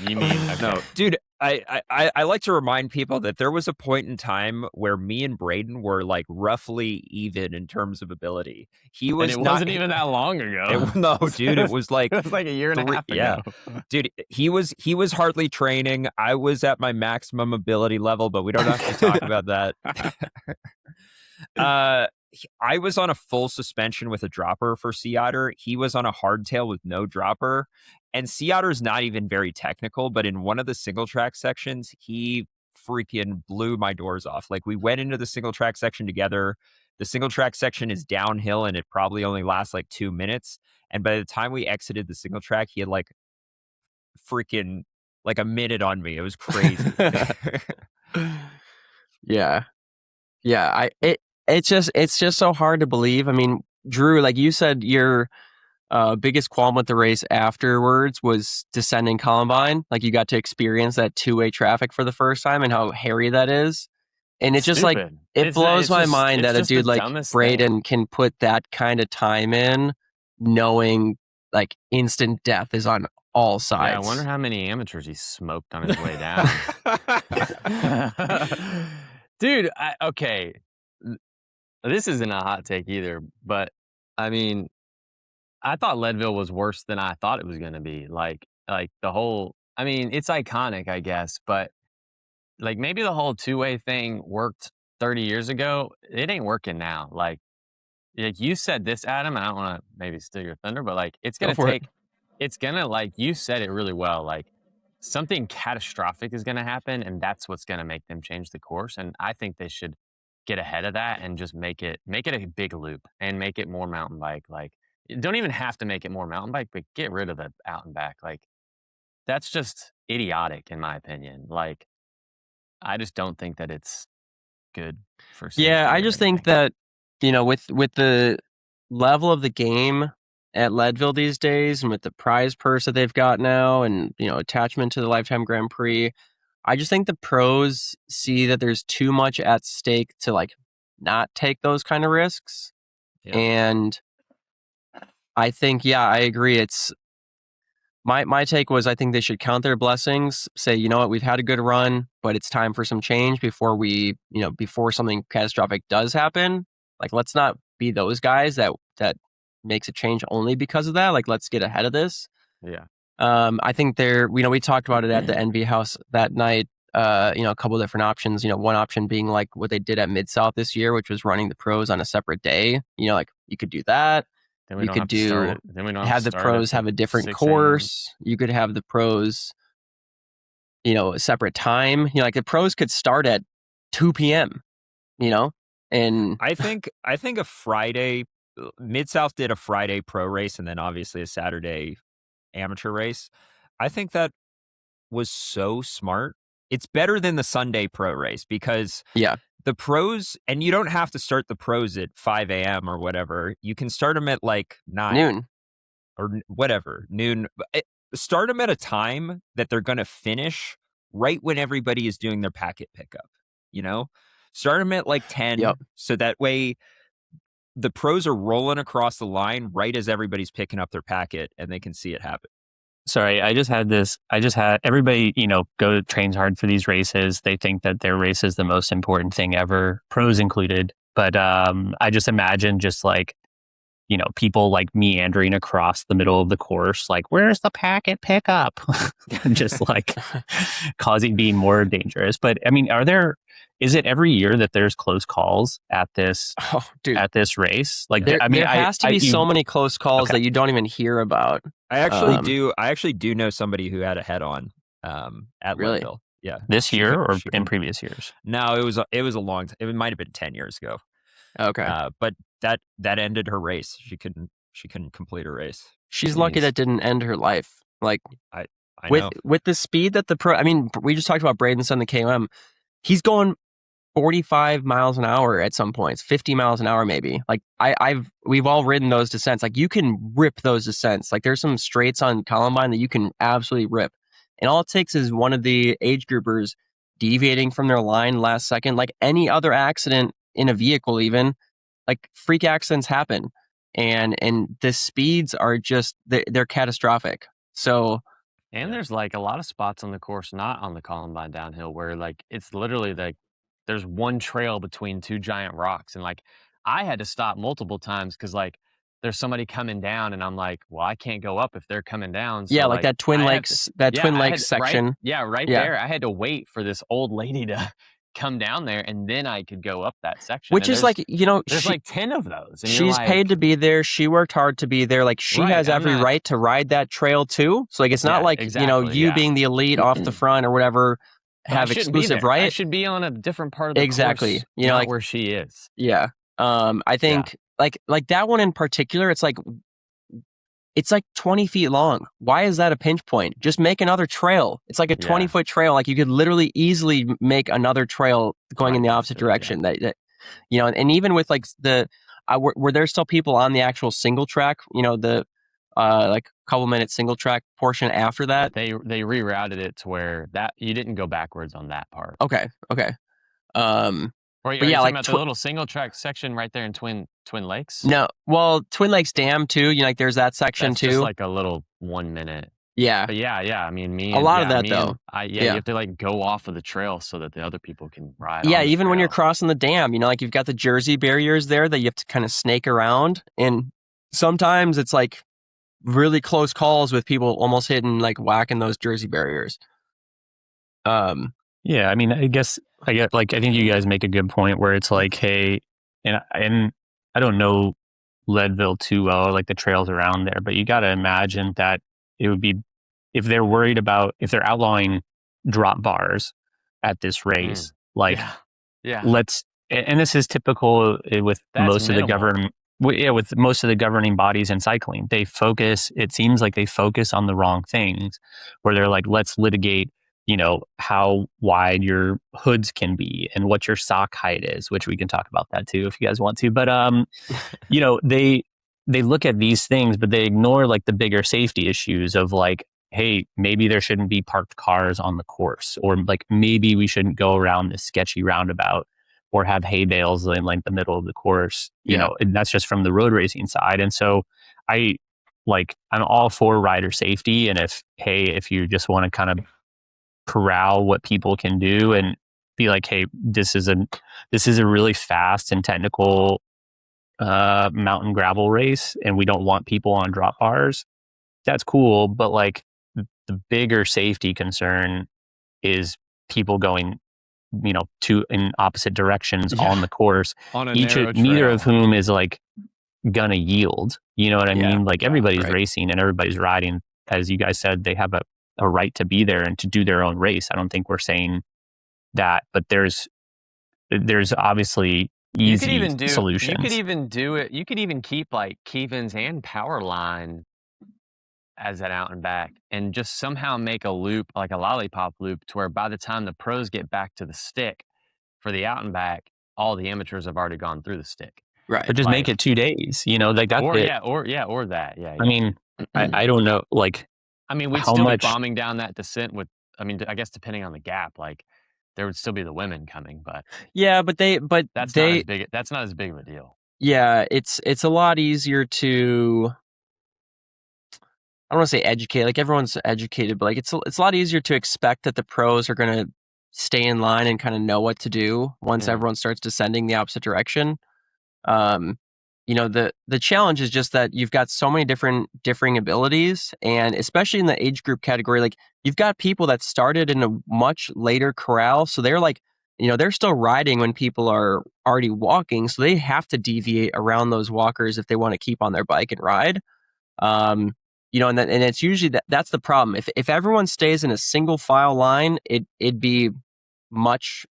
B: You mean okay.
E: No, dude? I like to remind people that there was a point in time where me and Braden were like roughly even in terms of ability. He was.
B: And it wasn't even that long ago.
E: No, dude, it was like
B: it was like a year and a half ago.
E: Yeah, dude, he was hardly training. I was at my maximum ability level, but we don't have to talk about that. I was on a full suspension with a dropper for Sea Otter. He was on a hardtail with no dropper. And Sea Otter's not even very technical, but in one of the single track sections, he freaking blew my doors off. Like, we went into the single track section together. The single track section is downhill, and it probably only lasts like 2 minutes. And by the time we exited the single track, he had like freaking like a minute on me. It was crazy.
A: Yeah. It's just so hard to believe. I mean, Drew, like you said, your biggest qualm with the race afterwards was descending Columbine. Like, you got to experience that two-way traffic for the first time and how hairy that is. And it's just like, it blows my mind that a dude like Braden can put that kind of time in, knowing like instant death is on all sides.
B: Yeah, I wonder how many amateurs he smoked on his way down. Dude, okay. This isn't a hot take either, but I mean, I thought Leadville was worse than I thought it was going to be. Like the whole, I mean, it's iconic, I guess, but like maybe the whole two-way thing worked 30 years ago. It ain't working now. Like you said this, Adam, and I don't want to maybe steal your thunder, but like it's going to take, it's going to, like you said it really well, like something catastrophic is going to happen, and that's what's going to make them change the course. And I think they should get ahead of that and just make it a big loop and make it more mountain bike. Like, you don't even have to make it more mountain bike, but get rid of the out and back. Like, that's just idiotic in my opinion. Like, I just don't think that it's good for safety.
A: Yeah, I just think that, you know, with the level of the game at Leadville these days, and with the prize purse that they've got now, and, you know, attachment to the Lifetime Grand Prix, I just think the pros see that there's too much at stake to like not take those kind of risks. Yeah. And I think, yeah, I agree. It's my take was, I think they should count their blessings, say, you know what, we've had a good run, but it's time for some change before something catastrophic does happen. Like, let's not be those guys that makes a change only because of that. Like, let's get ahead of this.
B: Yeah.
A: I think we talked about it at the Envy House that night, a couple of different options, one option being like what they did at Mid-South this year, which was running the pros on a separate day. Like, you could do that. You could have the pros have a different course. You could have the pros, a separate time. Like, the pros could start at 2 p.m., and
E: I think a Friday, Mid-South did a Friday pro race and then obviously a Saturday amateur race. I think that was so smart. It's better than the Sunday pro race because the pros, and you don't have to start the pros at 5 a.m. or whatever. You can start them at like 9
A: noon
E: or whatever, noon. Start them at a time that they're going to finish right when everybody is doing their packet pickup, Start them at like 10 so that way the pros are rolling across the line right as everybody's picking up their packet and they can see it happen.
C: Sorry, I just had everybody, trains hard for these races. They think that their race is the most important thing ever, pros included. But I just imagine just like, people like meandering across the middle of the course, like, where's the packet pickup? Just like being more dangerous. But I mean, is it every year that there's close calls at this race? Like,
A: there has to be so many close calls that you don't even hear about.
E: I actually do know somebody who had a head on at
A: really?
E: Leadville. Yeah.
C: This year or
E: She
C: in
E: can-
C: previous years?
E: No, it was a long time. It might have been 10 years ago.
A: Okay.
E: But that ended her race. She couldn't complete her race.
A: She's lucky
E: Jeez.
A: that didn't end her life. Like
E: I
A: with
E: know.
A: with the speed that the pro. I mean, we just talked about Braden's son, the KOM. He's going 45 miles an hour at some points, 50 miles an hour maybe. Like we've all ridden those descents. Like you can rip those descents. Like there's some straights on Columbine that you can absolutely rip. And all it takes is one of the age groupers deviating from their line last second. Like any other accident in a vehicle, even like freak accidents happen, and the speeds are just they're catastrophic. So
B: And there's like a lot of spots on the course, not on the Columbine downhill, where like it's literally like there's one trail between two giant rocks, and like I had to stop multiple times because like there's somebody coming down, and I'm like, well, I can't go up if they're coming down. So,
A: yeah, like that Twin
B: I have
A: Lakes,
B: to-
A: Twin
B: I
A: Lakes
B: had-
A: section.
B: right
A: Yeah.
B: there. I had to wait for this old lady to come down there, and then I could go up that section.
A: Which
B: And
A: is
B: there's-
A: like, you know,
B: there's like 10 of those. And
A: she's paid to be there. She worked hard to be there. Like she
B: Right,
A: has
B: I'm
A: every
B: not-
A: right to ride that trail too. So like, it's not
B: Yeah,
A: like, you know,
B: exactly,
A: you
B: yeah.
A: being the elite off the front or whatever
B: But I
A: have
B: shouldn't be
A: exclusive
B: there. I
A: right.
B: should be on a different part of the
A: Exactly.
B: course,
A: You know,
B: not
A: like-
B: where she is.
A: Yeah. I think like that one in particular, it's like 20 feet long. Why is that a pinch point? Just make another trail. It's like a 20-foot trail. Like you could literally easily make another trail going in the opposite direction. That you know, and even with like were there still people on the actual single track? You know, the like couple minute single track portion after that.
B: They rerouted it to where that you didn't go backwards on that part.
A: Okay.
B: Or are
A: But
B: you
A: yeah,
B: talking
A: like
B: about the little single track section right there in Twin Lakes?
A: No, well, Twin Lakes Dam too. You know, like there's that section
B: That's
A: too.
B: just like a little 1 minute.
A: Yeah.
B: But yeah. I mean,
A: A lot of that, though.
B: You have to like go off of the trail so that the other people can ride.
A: Yeah,
B: on the
A: even when you're
B: trail.
A: crossing the dam, you know, like you've got the Jersey barriers there that you have to kind of snake around, and sometimes it's like really close calls with people almost hitting like whacking those Jersey barriers.
C: Yeah, I mean, I get like I think you guys make a good point where it's like, hey, and I don't know Leadville too well, like the trails around there, but you got to imagine that it would be if they're outlawing drop bars at this race, like
B: yeah.
C: let's, and this is typical with
B: That's
C: most
B: minimal.
C: of the with most of the governing bodies in cycling. It seems like they focus on the wrong things, where they're like, let's litigate, you know, how wide your hoods can be and what your sock height is, which we can talk about that too if you guys want to. But you know, they look at these things, but they ignore like the bigger safety issues of like, hey, maybe there shouldn't be parked cars on the course, or like maybe we shouldn't go around this sketchy roundabout, or have hay bales in like the middle of the course, you know, and that's just from the road racing side. And so I'm all for rider safety. And if you just want to kind of corral what people can do and be like, hey, this is a really fast and technical mountain gravel race, and we don't want people on drop bars, that's cool. But like the bigger safety concern is people going, you know, in opposite directions on the course,
B: On a
C: neither
B: narrow
C: of
B: trail.
C: whom is like gonna yield. You know what I mean? Like everybody's
A: right.
C: racing and everybody's riding. As you guys said, they have a right to be there and to do their own race. I don't think we're saying that, but there's obviously easy solutions.
B: You could even do it. You could even keep like Kevins and Powerline as an out and back, and just somehow make a loop, like a lollipop loop, to where by the time the pros get back to the stick for the out and back, all the amateurs have already gone through the stick.
A: Right.
C: But just
B: like-
C: make it 2 days. You know, like that's
B: Or
C: it.
B: that. Yeah.
C: I mean, I don't know. Like,
B: I mean, we'd
C: how
B: still
C: much-
B: be bombing down that descent with. I mean, I guess depending on the gap, like there would still be the women coming, but
A: Yeah, but
B: that's not as big. That's not as big of a deal.
A: yeah, it's a lot easier to, I don't want to say educate, like everyone's educated, but like it's a lot easier to expect that the pros are going to stay in line and kind of know what to do once everyone starts descending the opposite direction. You know, the challenge is just that you've got so many differing abilities, and especially in the age group category, like you've got people that started in a much later corral, so they're like, you know, they're still riding when people are already walking, so they have to deviate around those walkers if they want to keep on their bike and ride. and it's usually that's the problem. If everyone stays in a single file line, it'd be much.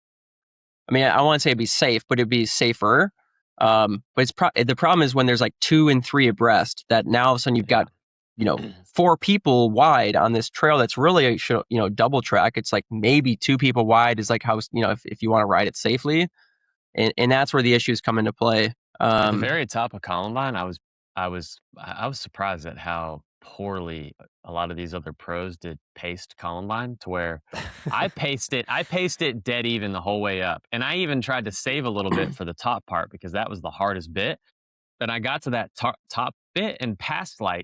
A: I mean, I don't want to say it'd be safe, but it'd be safer. But the problem is when there's like 2 and 3 abreast. That now all of a sudden you've got 4 people wide on this trail that's really double track. It's like maybe 2 people wide is like how if you want to ride it safely, and that's where the issues come into play.
B: At the very top of Columbine, I was surprised at how poorly a lot of these other pros did paced Columbine, to where I paced it dead even the whole way up, and I even tried to save a little bit for the top part because that was the hardest bit. Then I got to that top bit and passed I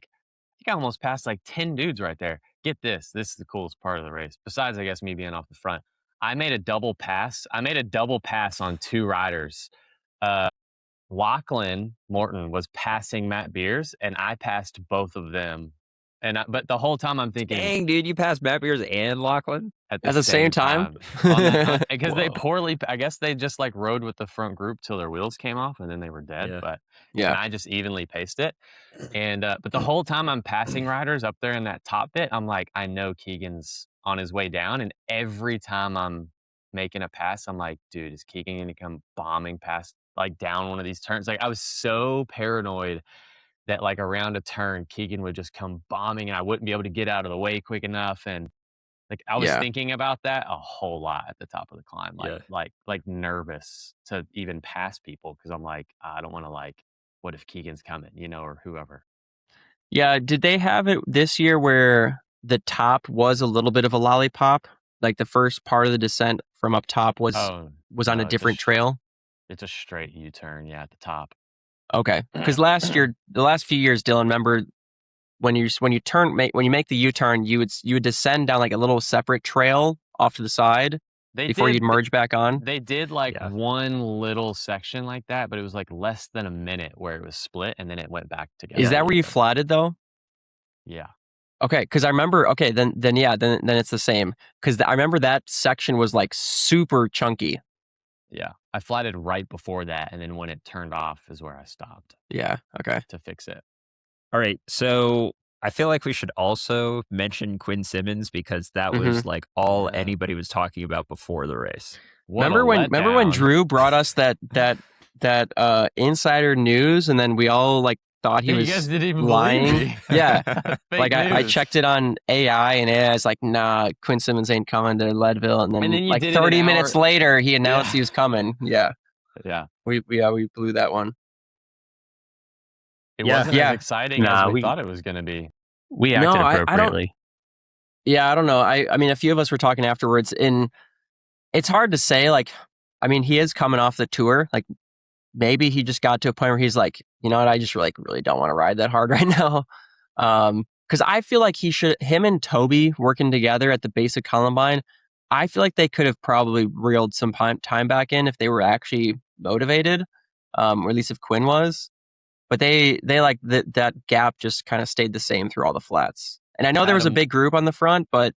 B: think I almost passed like 10 dudes right there. Get this is the coolest part of the race. Besides, I guess, me being off the front, I made a double pass on 2 riders. Lachlan Morton was passing Matt Beers, and I passed both of them. But the whole time I'm thinking,
E: dang, dude, you passed Matt Beers and Lachlan
A: at the same time?
B: Because they poorly, I guess they just rode with the front group till their wheels came off, and then they were dead.
E: Yeah.
B: But and I just evenly paced it. And but the whole time I'm passing riders up there in that top bit, I'm like, I know Keegan's on his way down, and every time I'm making a pass, I'm like, dude, is Keegan going to come bombing past down one of these turns? I was so paranoid that around a turn, Keegan would just come bombing and I wouldn't be able to get out of the way quick enough. And I was thinking about that a whole lot at the top of the climb, nervous to even pass people, because I'm like, I don't want to what if Keegan's coming, or whoever.
A: Yeah, did they have it this year where the top was a little bit of a lollipop? Like the first part of the descent from up top was on a different trail?
B: It's a straight U-turn, at the top.
A: Okay, because the last few years, Dylan, remember when you make the U-turn, you would descend down a little separate trail off to the side before you'd merge back on.
B: They did one little section like that, but it was less than a minute where it was split, and then it went back together.
A: Is that where you flatted though?
B: Yeah.
A: Okay, because I remember. Okay, then it's the same. Because I remember that section was super chunky.
B: Yeah, I flatted right before that, and then when it turned off is where I stopped.
A: Yeah, okay.
B: To fix it.
E: All right, so I feel like we should also mention Quinn Simmons, because that was all anybody was talking about before the race.
A: Remember when Drew brought us that insider news, and then we all thought he was
B: you guys didn't even
A: lying? Yeah, I
B: news.
A: checked it on AI, and AI's like, nah, Quinn Simmons ain't coming to Leadville, and then 30 minutes later he announced he was coming. Yeah, we blew that one.
B: It wasn't as exciting as we thought it was going to be.
C: We acted appropriately.
A: I don't know. I mean, a few of us were talking afterwards, and it's hard to say. He is coming off the tour. Maybe he just got to a point where he's like, you know what, I just really don't want to ride that hard right now. Because I feel like him and Toby working together at the base of Columbine, I feel like they could have probably reeled some time back in if they were actually motivated, or at least if Quinn was. But they that gap just kind of stayed the same through all the flats. And I know there was a big group on the front, but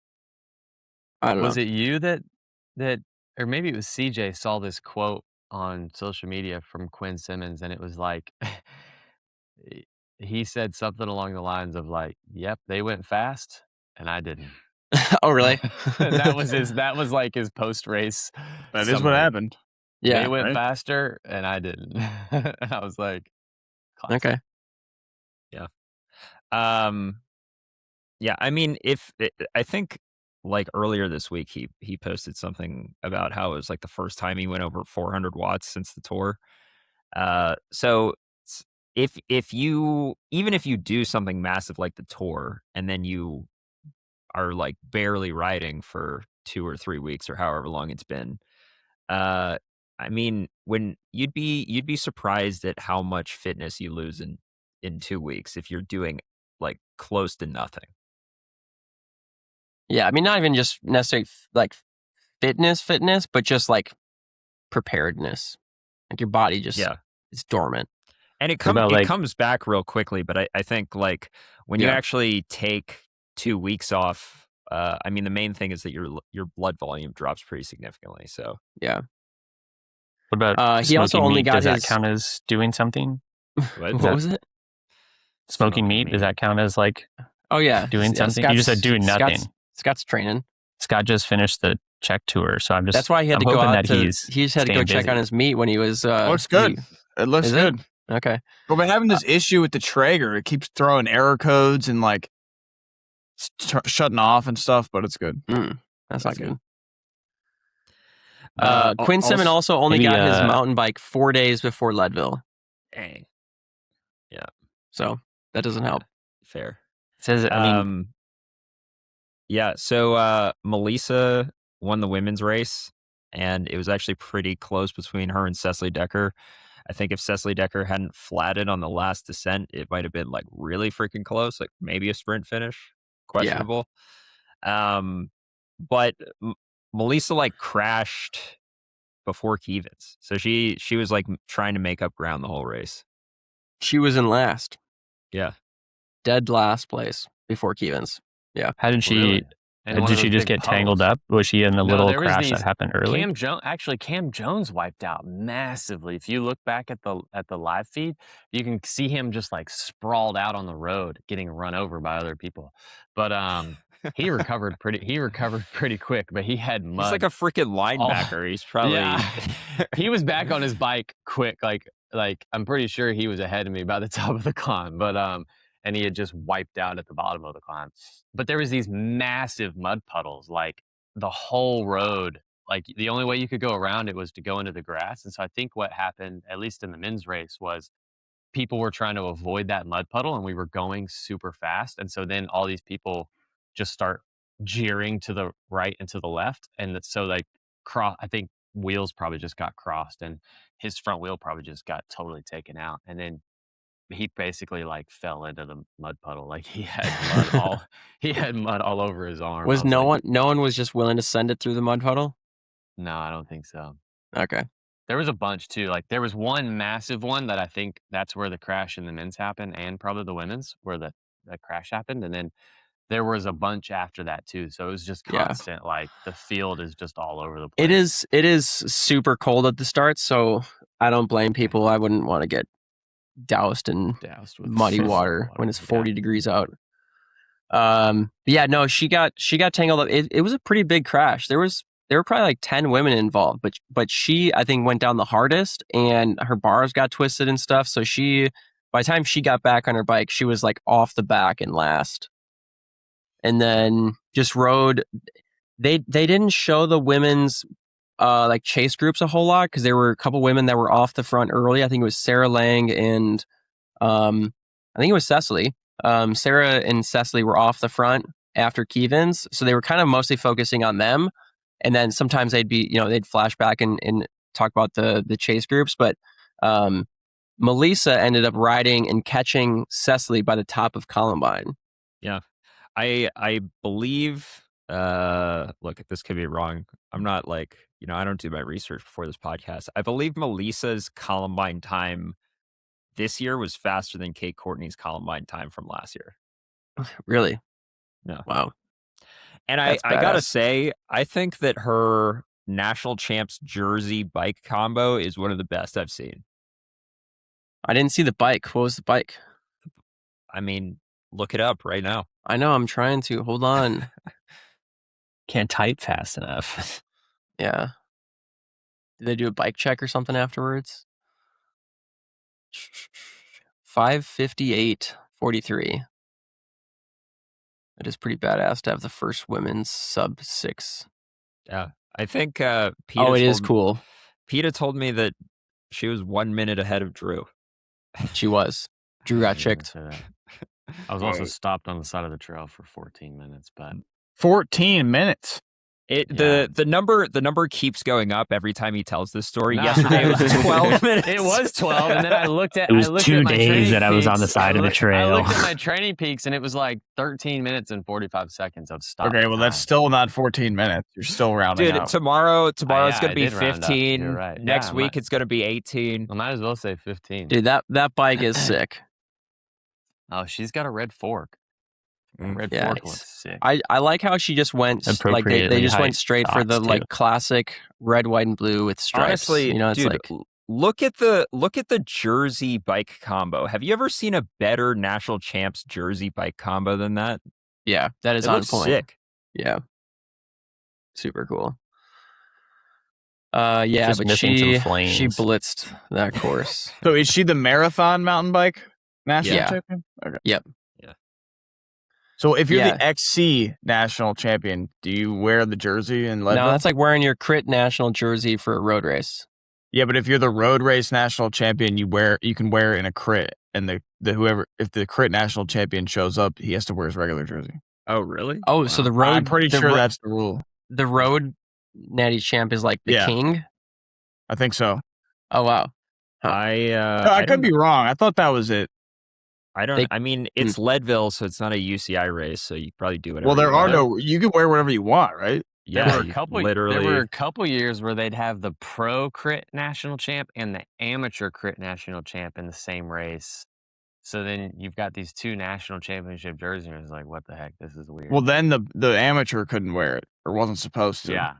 A: I don't know.
B: Was it you that, or maybe it was CJ, saw this quote on social media from Quinn Simmons, and it was he said something along the lines of yep, they went fast and I didn't.
A: Oh, really?
B: that was his post-race.
D: That is what happened.
A: Yeah,
B: they went faster and I didn't. And I was like, classic.
A: Okay.
E: Yeah. Yeah, I mean, I think earlier this week he posted something about how it was the first time he went over 400 watts since the tour. So if you do something massive like the tour, and then you are barely riding for 2 or 3 weeks or however long it's been, I mean, when you'd be surprised at how much fitness you lose in 2 weeks if you're doing close to nothing.
A: Yeah, I mean, not even just necessarily fitness, but just preparedness. Your body just is dormant.
E: And it comes back real quickly, but I think when you actually take 2 weeks off, I mean, the main thing is that your blood volume drops pretty significantly. So
A: yeah.
C: What about
A: he also only
C: meat?
A: got
C: does that count as doing something?
A: What was it?
C: Smoking meat, does that count as
A: Oh yeah,
C: doing
A: Yeah,
C: something. You just said doing nothing.
A: Scott's training.
C: Scott just finished the Czech tour, so
A: That's why he had to go
C: hoping
A: out.
C: that
A: He just had to go
C: staying
A: check
C: busy.
A: on his meat when he was.
D: Looks good. It looks
A: Is it?
D: good.
A: Okay.
D: But we're having this issue with the Traeger. It keeps throwing error codes and like shutting off and stuff, but it's good.
A: That's not good.
D: Uh,
A: Quinn Simmons also only
C: maybe,
A: got his mountain bike 4 days before Leadville,
E: Dang.
A: so that doesn't help.
E: Fair.
C: It says, I mean,
E: Yeah. So Melissa won the women's race, and it was actually pretty close between her and Cecily Decker. I think if Cecily Decker hadn't flatted on the last descent, it might have been like really freaking close, like maybe a sprint finish. Questionable. But Melissa like crashed before Kevins, so she was like trying to make up ground the whole race.
A: She was in last.
E: Yeah.
A: Dead last place before Kevins. Yeah.
C: how did she?
B: Really? And one
C: Did
B: of
C: she
B: those
C: just
B: big
C: get tangled
B: puddles.
C: up? Was she in the
B: No,
C: little
B: there was
C: crash that
B: these-
C: happened early?
B: Cam Jones wiped out massively. If you look back at the live feed, you can see him just like sprawled out on the road, getting run over by other people. But he recovered pretty quick. But he had mud.
E: He's like a freaking linebacker. He's probably
B: He was back on his bike quick. Like I'm pretty sure he was ahead of me by the top of the climb. But and he had just wiped out at the bottom of the climb. But there was these massive mud puddles, like the whole road. Like the only way you could go around it was to go into the grass. And so I think what happened, at least in the men's race, was people were trying to avoid that mud puddle, and we were going super fast. And so then all these people just start jeering to the right and to the left. And so like I think wheels probably just got crossed, and his front wheel probably just got totally taken out. And then he basically like fell into the mud puddle. Like he had mud all over his arm.
A: Was no one was just willing to send it through the mud puddle?
B: No, I don't think so.
A: Okay.
B: There was a bunch too. Like there was one massive one that I think that's where the crash in the men's happened, and probably the women's where the crash happened. And then there was a bunch after that too. So it was just constant. Like the field is just all over the place.
A: It is super cold at the start, so I don't blame people. I wouldn't want to get doused in
B: with
A: muddy water when it's 40 degrees out. Yeah, no, she got tangled up. It was a pretty big crash. There were probably like 10 women involved, but she, I think, went down the hardest, and her bars got twisted and stuff. So by the time she got back on her bike, she was like off the back and last. And then just rode. They didn't show the women's like chase groups a whole lot because there were a couple women that were off the front early. I think it was Sarah Lang and I think it was Cecily. Sarah and Cecily were off the front after Kevins, so they were kind of mostly focusing on them. And then sometimes they'd flash back and talk about the chase groups. But Melissa ended up riding and catching Cecily by the top of Columbine.
E: Yeah. I believe, look, this could be wrong. I'm not like, I don't do my research before this podcast. I believe Melissa's Columbine time this year was faster than Kate Courtney's Columbine time from last year.
A: Really?
E: No.
A: Wow.
E: And I gotta say, I think that her national champs jersey bike combo is one of the best I've seen.
A: I didn't see the bike. What was the bike?
E: I mean, look it up right now.
A: I know, I'm trying to. Hold on.
C: Can't type fast enough.
A: Yeah. Did they do a bike check or something afterwards? 5:58:43. It is pretty badass to have the first women's sub 6.
E: Yeah. I think
A: It is cool.
E: PETA told me that she was 1 minute ahead of Drew.
A: She was. Drew got chicked.
B: I was also stopped on the side of the trail for 14 minutes, but
D: 14 minutes.
E: The number keeps going up every time he tells this story. Yesterday it was 12 minutes.
B: It was 12, and then I looked at.
C: It was 2 days that I was on the side of the trail.
B: I looked at my training peaks, and it was like 13 minutes and 45 seconds of stop.
D: Okay, well that's still not 14 minutes. You're still rounding
E: Dude,
D: out.
E: tomorrow it's going
B: I
E: to be
B: did round up.
E: 15.
B: You're right.
E: Next
B: Yeah,
E: week it's going to be 18.
B: I might as well say 15.
A: Dude, that bike is sick.
B: Oh, she's got a red fork. Red
A: Yeah.
B: fork looks sick.
A: I like how she just went like they
C: Appropriately
A: just went
C: hyped
A: straight for the
C: socks,
A: like
C: too.
A: classic red, white, and blue with stripes.
E: Honestly,
A: it's
E: dude,
A: like
E: look at the jersey bike combo. Have you ever seen a better national champs jersey bike combo than that?
A: Yeah, that is
E: It
A: on
E: looks
A: point.
E: sick.
A: Yeah, super cool. Yeah,
C: Just
A: but
C: missing some
A: she
C: flames.
A: blitzed that course.
D: So is she the marathon mountain bike national
A: Yeah.
D: champion? Okay.
A: Yep.
E: Yeah.
D: So if you're
A: Yeah.
D: the XC national champion, do you wear the jersey in Leadville?
A: No, that's like wearing your crit national jersey for a road race.
D: Yeah, but if you're the road race national champion, you can wear it in a crit, and if the crit national champion shows up, he has to wear his regular jersey.
E: Oh, really?
A: Oh, so the road.
D: I'm pretty
A: the
D: sure
A: ro-
D: that's the rule.
A: the road natty champ is like the
D: Yeah.
A: king.
D: I think so.
A: Oh wow. Huh.
D: I could be wrong. I thought that was it.
E: I don't. I mean, it's Leadville, so it's not a UCI race, so you probably do whatever.
D: Well, there
E: you
D: are
E: want.
D: you can wear whatever you want, right?
E: Yeah,
B: there were
E: you
B: a couple.
E: literally.
B: There were a couple years where they'd have the pro crit national champ and the amateur crit national champ in the same race. So then you've got these two national championship jerseys, and it's like, what the heck? This is weird.
D: Well, then the amateur couldn't wear it or wasn't supposed to.
B: yeah.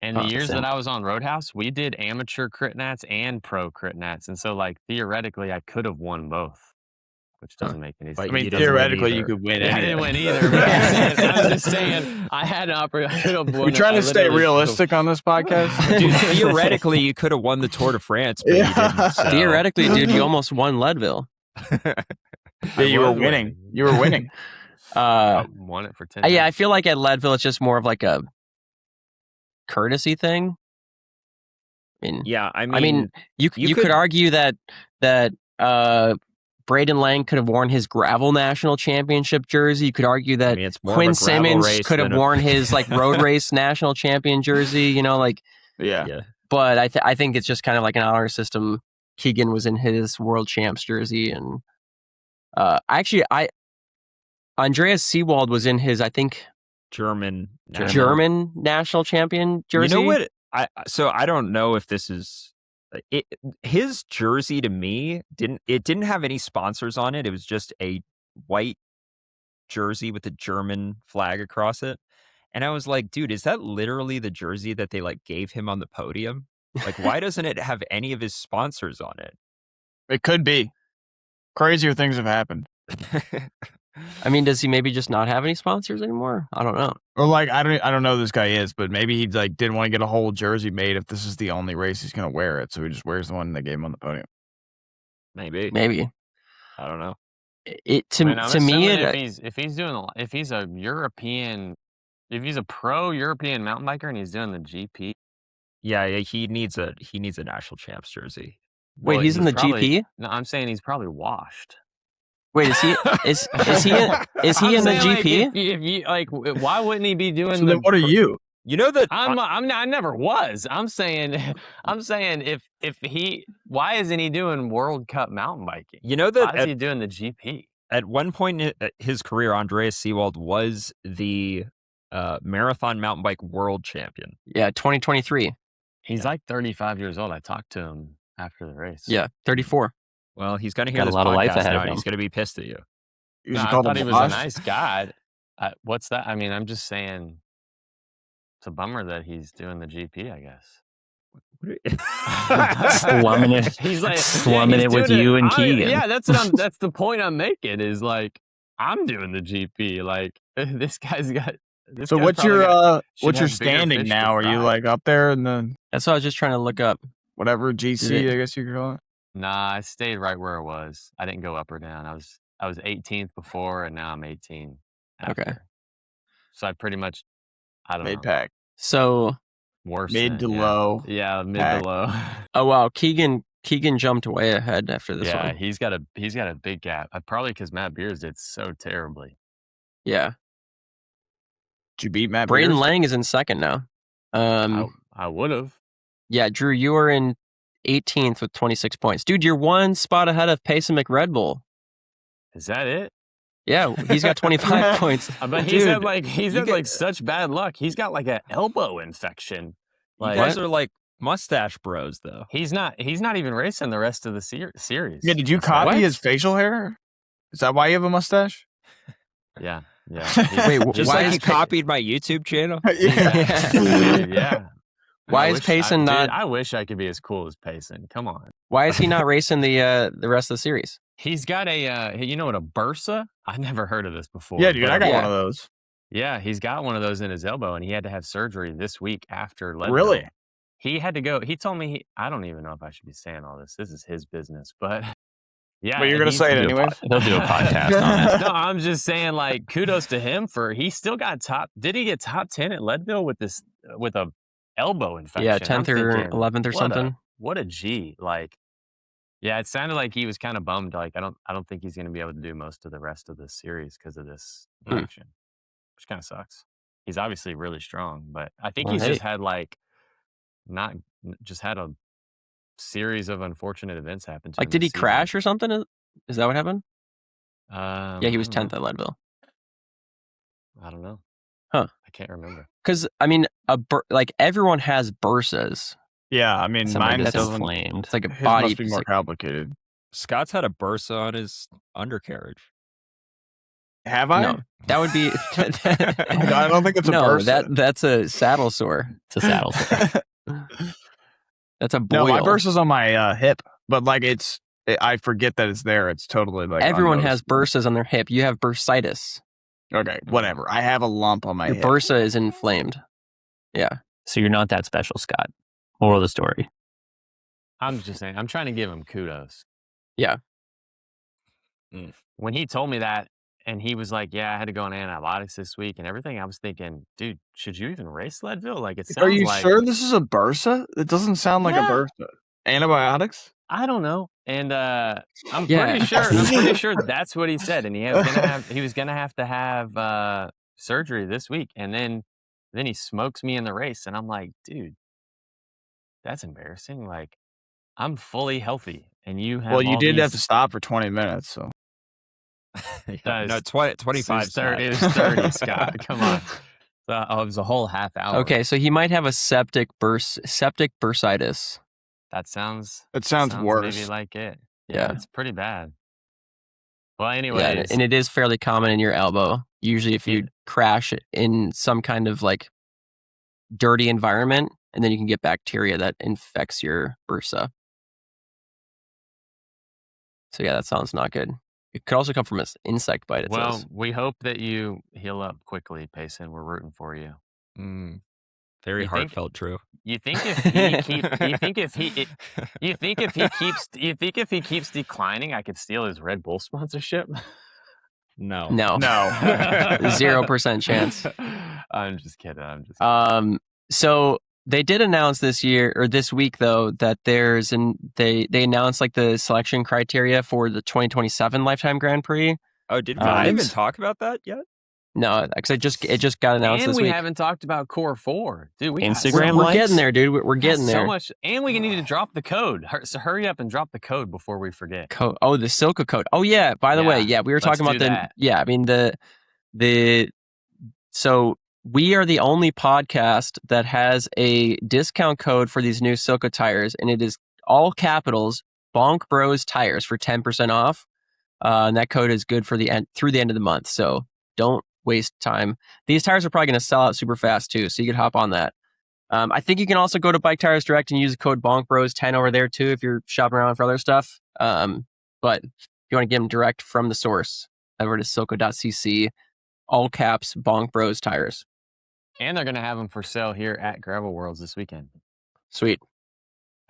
B: And the years
A: Interesting.
B: that I was on Roadhouse, we did amateur crit nats and pro crit nats, and so like theoretically, I could have won both, which doesn't make any
E: But
B: sense.
D: I mean,
E: you didn't win
D: theoretically, you
E: either.
D: could win.
B: I
D: any
B: didn't
D: of
B: win
D: it.
B: either. But I was just saying, I had an opportunity. I could have won.
D: We trying
B: I
D: to stay
B: literally
D: realistic on this podcast.
E: Dude, theoretically, you could have won the Tour de France, but you didn't. So.
A: Theoretically, dude, you almost won Leadville.
D: Yeah, you were winning. You were winning.
B: I won it for 10.
A: Yeah, I feel like at Leadville, it's just more of like a courtesy thing.
E: Yeah,
A: I mean, you could argue that Braden Lang could have worn his gravel national championship jersey. You could argue that
E: it's more
A: Quinn
E: of a gravel
A: Simmons
E: race
A: could have
E: than a-
A: worn his like road race national champion jersey. You know, like.
D: Yeah.
A: But I think it's just kind of like an honor system. Keegan was in his world champs jersey, and Andreas Seawald was in his, I think,
E: German
A: national champion jersey.
E: You know what? I don't know if this is his jersey. To me, didn't have any sponsors on it. It was just a white jersey with a German flag across it. And I was like, dude, is that literally the jersey that they like gave him on the podium? Like, why doesn't it have any of his sponsors on it?
D: It could be. Crazier things have happened.
A: I mean, does he maybe just not have any sponsors anymore? I don't know.
D: Or like I don't know who this guy is, but maybe he like didn't want to get a whole jersey made if this is the only race he's gonna wear it, so he just wears the one they gave him on the podium.
E: Maybe.
B: I don't know.
A: To me,
B: if he's a European, if he's a pro European mountain biker and he's doing the GP,
E: yeah, he needs a national champs jersey.
A: Wait, he's in the GP?
B: No, I'm saying he's probably washed.
A: Wait, is he in the GP?
B: Like, if you like, why wouldn't he be doing?
D: So then what are you?
E: You know that
B: I never was. I'm saying if he, why isn't he doing World Cup mountain biking?
E: You know that
B: why is he doing the GP?
E: At one point in his career, Andreas Seawald was the marathon mountain bike world champion.
A: Yeah, 2023.
B: He's like 35 years old. I talked to him after the race.
A: Yeah, 34.
E: Well, he's going to hear
C: Got a
E: this
C: lot of life
E: podcast
C: ahead
E: now,
C: of
E: and
C: him.
E: he's going to be pissed at you.
B: No, I thought he was a nice guy. What's that? I mean, I'm just saying it's a bummer that he's doing the GP, I guess.
C: Slumming it.
B: He's like
C: slumming it with you and Keegan.
B: Yeah, that's the point I'm making is like I'm doing the GP. Like this guy's got.
D: So what's your standing now? Are you like up there in the
A: That's what I was just trying to look up.
D: whatever GC? I guess you could call it.
B: Nah, I stayed right where I was. I didn't go up or down. I was 18th before, and now I'm 18. After.
A: Okay.
B: So I pretty much, I don't
D: Mid
B: know.
D: pack.
A: So,
B: Worse.
D: Mid
B: than-
D: to
B: yeah.
D: low.
B: Yeah, mid
D: pack.
B: to low.
A: oh wow, Keegan jumped way ahead after this
B: Yeah,
A: one.
B: he's got a big gap. Probably because Matt Beers did so terribly.
A: Yeah,
D: Did you beat Matt
A: Braden
D: Beers?
A: Lang is in second now.
B: I would have.
A: Yeah, Drew, you are in 18th with 26 points. Dude, you're one spot ahead of Payson McRed Bull.
B: Is that it?
A: Yeah, he's got 25 points.
B: But he's had such bad luck. He's got like an elbow infection.
E: You guys are like mustache bros, though.
B: He's not even racing the rest of the series.
D: Yeah, did you copy his facial hair? Is that why you have a mustache?
B: Yeah.
A: Wait,
E: Just
A: why
E: like
A: is
E: you copied my YouTube channel.
D: Yeah.
B: Yeah.
A: Why is Payson not?
B: Dude, I wish I could be as cool as Payson. Come on.
A: Why is he not racing the rest of the series?
B: He's got a, you know what, a bursa? I've never heard of this before.
D: Yeah, dude,
B: but
D: I got
A: yeah.
D: one of those.
B: Yeah, he's got one of those in his elbow, and he had to have surgery this week after Leadville.
D: Really?
B: He had to go. He told me, I don't even know if I should be saying all this. This is his business, but yeah.
D: But you're going to say it anyway?
C: He'll do a podcast on it.
B: No, I'm just saying, like, kudos to him for, he still got did he get top 10 at Leadville with a elbow infection?
A: Yeah, 10th or 11th or something.
B: What a G. Like, yeah, it sounded like he was kind of bummed. Like, I don't think he's going to be able to do most of the rest of this series because of this infection, which kind of sucks. He's obviously really strong, but I think he's just had had a series of unfortunate events happen to him.
A: Like, did he crash or something? Is that what happened? Yeah, he was 10th at Leadville.
B: I don't know.
A: Huh.
B: I can't remember.
A: Because, I mean, like, everyone has bursas.
D: Yeah, I mean, mine
C: that's
D: doesn't.
C: inflamed.
A: It's like a
D: His
A: body.
D: must be more complicated.
E: Scott's had a bursa on his undercarriage.
D: Have I?
A: No, that would be.
D: I don't think it's a bursa.
A: that's a saddle sore.
C: It's a saddle sore.
A: That's a boil.
D: No, my bursa's on my hip, but like I forget that it's there. It's totally like
A: everyone has bursas on their hip. You have bursitis.
D: Okay, whatever. I have a lump on my
A: Your
D: hip.
A: bursa is inflamed. Yeah.
C: So you're not that special, Scott. Moral of the story.
B: I'm just saying, I'm trying to give him kudos.
A: Yeah.
B: When he told me that, and he was like, yeah, I had to go on antibiotics this week and everything, I was thinking, dude, should you even race Leadville? Like, it sounds
D: Are you
B: like,
D: sure this is a bursa? It doesn't sound like a
B: Yeah.
D: bursa. Antibiotics?
B: I don't know. And I'm
A: Yeah.
B: pretty sure that's what he said. And he was gonna have to have surgery this week. And then he smokes me in the race, and I'm like, dude, that's embarrassing. Like, I'm fully healthy, and you have.
D: Well, you
B: all
D: did
B: these...
D: have to stop for 20 minutes, so.
E: No, 25.
B: It was 30, Scott. Come on. It was a whole half hour.
A: Okay, so he might have a septic bursitis.
B: That sounds
D: worse.
B: Maybe like it.
A: Yeah.
B: It's pretty bad. Well,
A: Yeah,
B: anyways.
A: and it is fairly common in your elbow. Usually if you crash in some kind of like dirty environment, and then you can get bacteria that infects your bursa. So yeah, that sounds not good. It could also come from an insect bite.
B: Well,
A: says.
B: we hope that you heal up quickly, Payson. We're rooting for you.
E: Very
B: You think-
E: heartfelt, true.
B: You think if he keeps declining, I could steal his Red Bull sponsorship?
E: No.
A: No. 0% chance.
B: I'm just kidding.
A: So they did announce this week though that they announced like the selection criteria for the 2027 Lifetime Grand Prix.
E: Oh, did we even talk about that yet?
A: No, because it just got announced
B: and
A: this
B: we
A: week.
B: haven't talked about Core 4. Dude, we
C: Instagram
A: We're
C: likes?
A: getting there, dude. We're getting there.
B: so much, and we need to drop the code. So hurry up and drop the code before we forget.
A: Oh, the SILCA code. Oh yeah. By the way, we were talking about
B: that.
A: Yeah, I mean so we are the only podcast that has a discount code for these new SILCA tires, and it is all capitals Bonk Bros tires for 10% off. And that code is good for through the end of the month. So don't waste time. These tires are probably going to sell out super fast too, so you could hop on that. I think you can also go to Bike Tires Direct and use the code BONKBROS10 over there too if you're shopping around for other stuff. But if you want to get them direct from the source, over to silca.cc, all caps Bonk Bros tires.
B: And they're going to have them for sale here at Gravel Worlds this weekend.
A: Sweet.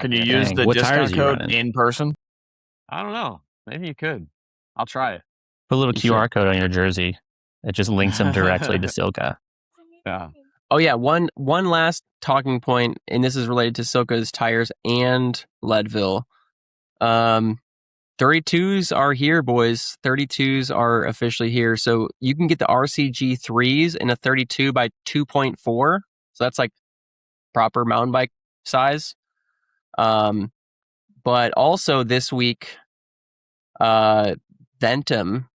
D: Can you
C: Dang,
D: use the
C: what tires
D: discount
C: are you
D: code
C: running?
D: in person?
B: I don't know. Maybe you could. I'll try it.
C: Put a little
A: You
C: QR code on your jersey. It just links them directly to SILCA.
B: Yeah.
A: Oh yeah, one last talking point, and this is related to SILCA's tires and Leadville. 32s are here, boys. 32s are officially here. So you can get the RCG 3s in a 32 by 2.4. So that's like proper mountain bike size. But also this week, Ventum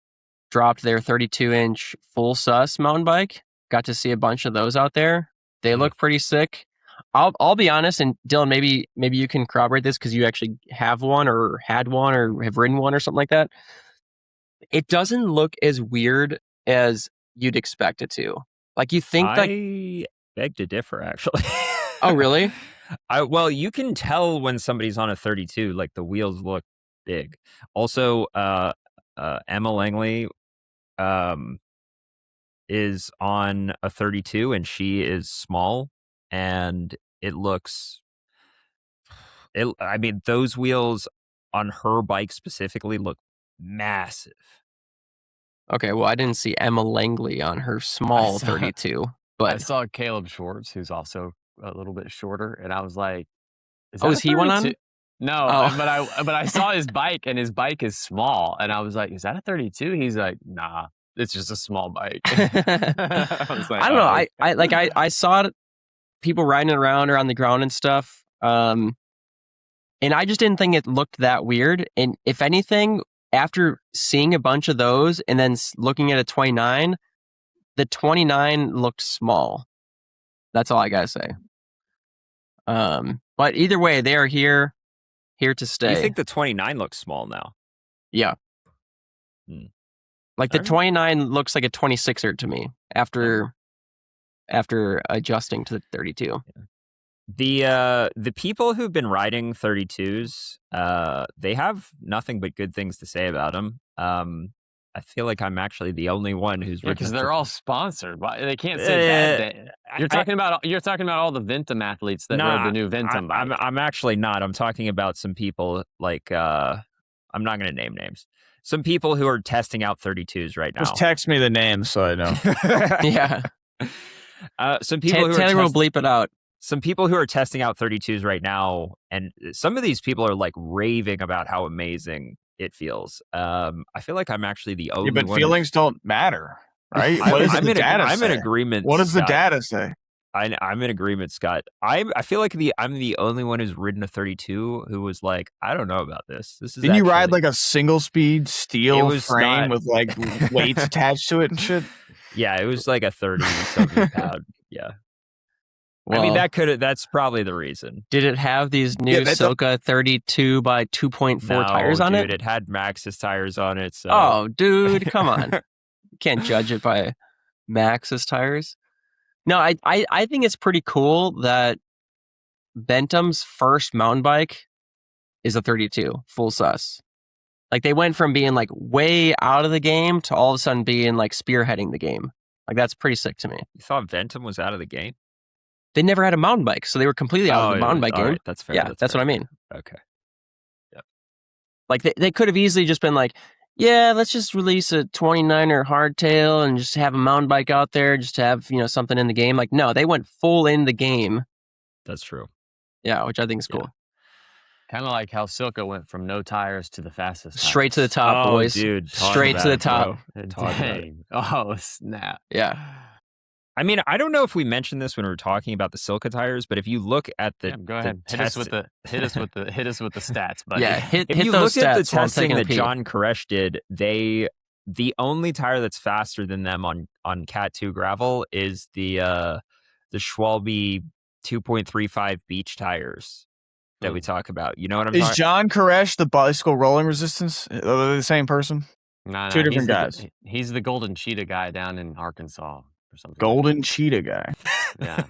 A: dropped their 32-inch full sus mountain bike. Got to see a bunch of those out there. They look pretty sick. I'll be honest, and Dylan, maybe you can corroborate this because you actually have one or had one or have ridden one or something like that. It doesn't look as weird as you'd expect it to. Like you think
E: I beg to differ, actually.
A: Oh, really?
E: Well, you can tell when somebody's on a 32. Like the wheels look big. Also, Emma Langley is on a 32, and she is small, and it looks. I mean, those wheels on her bike specifically look massive.
A: Okay, well, I didn't see Emma Langley on her small 32,
B: I
A: but
B: saw Caleb Schwartz, who's also a little bit shorter, and I was like, "Is that
A: is
B: a
A: he one on?
B: 32?" No,
A: Oh.
B: but I saw his bike, and his bike is small, and I was like, "Is that a 32?" He's like, "Nah, it's just a small bike." I was like,
A: I don't know.
B: "Oh,
A: I saw people riding around or on the ground and stuff. And I just didn't think it looked that weird. And if anything, after seeing a bunch of those and then looking at a 29, the 29 looked small. That's all I gotta say. But either way, they are here to stay.
E: You think the 29 looks small now?
A: Yeah. Like the
E: Alright.
A: 29 looks like a 26er to me after adjusting to the 32.
E: The people who've been riding 32s, they have nothing but good things to say about them. I feel like I'm actually the only one who's
B: because they're all sponsored. They can't say bad. You're talking about all the Ventum athletes that rode the new Ventum bike.
E: I'm actually not. I'm talking about some people like I'm not going to name names. Some people who are testing out 32s right now.
D: Just text me the names so I know.
A: Yeah.
E: Some people
A: Taylor will bleep it out.
E: Some people who are testing out 32s right now, and some of these people are like raving about how amazing it feels. I feel like I'm actually the only one.
D: But feelings don't matter, right? What does the data say?
E: I'm in agreement.
D: What does the
E: Scott.
D: data say?
E: I'm in agreement, Scott. I feel like I'm the only one who's ridden a 32 who was like, I don't know about this.
D: Didn't you ride like a single speed steel frame with like weights attached to it and shit?
E: Yeah, it was like a 30-something pound. Yeah.
A: Well,
E: I mean, that's probably the reason.
A: Did it have these new SILCA 32 by 2.4 tires on it?
E: It had Maxxis tires on it. So.
A: Oh, dude, come on. You can't judge it by Maxxis tires. No, I think it's pretty cool that Ventum's first mountain bike is a 32, full sus. Like they went from being like way out of the game to all of a sudden being like spearheading the game. Like that's pretty sick to me.
E: You thought Ventum was out of the game?
A: They never had a mountain bike, so they were completely out of the mountain bike game.
E: Right, that's fair.
A: Yeah, that's what I mean.
E: Okay. Yep.
A: Like they could have easily just been like, yeah, let's just release a 29er hardtail and just have a mountain bike out there just to have, something in the game. Like, no, they went full in the game.
E: That's true.
A: Yeah, which I think is cool.
B: Kind of like how SILCA went from no tires to the fastest tires.
A: Straight to the top, boys.
E: Dude,
A: straight to the top.
B: Dang. Oh, snap.
A: Yeah.
E: I mean, I don't know if we mentioned this when we were talking about the SILCA tires, but if you look at the
B: go ahead, hit us with the stats, buddy.
A: Yeah, hit
E: if you
A: those
E: look at the
A: stats while I'm
E: testing
A: taking a
E: that
A: peek.
E: John Koresh did, the only tire that's faster than them on Cat 2 gravel is the Schwalbe 2.35 beach tires that we talk about. You know what I'm talking about?
D: Is John Koresh the bicycle rolling resistance? Are they the same person?
B: No,
D: Two different guys.
B: He's the Golden Cheetah guy down in Arkansas or something.
D: Golden Cheetah guy.
B: Yeah.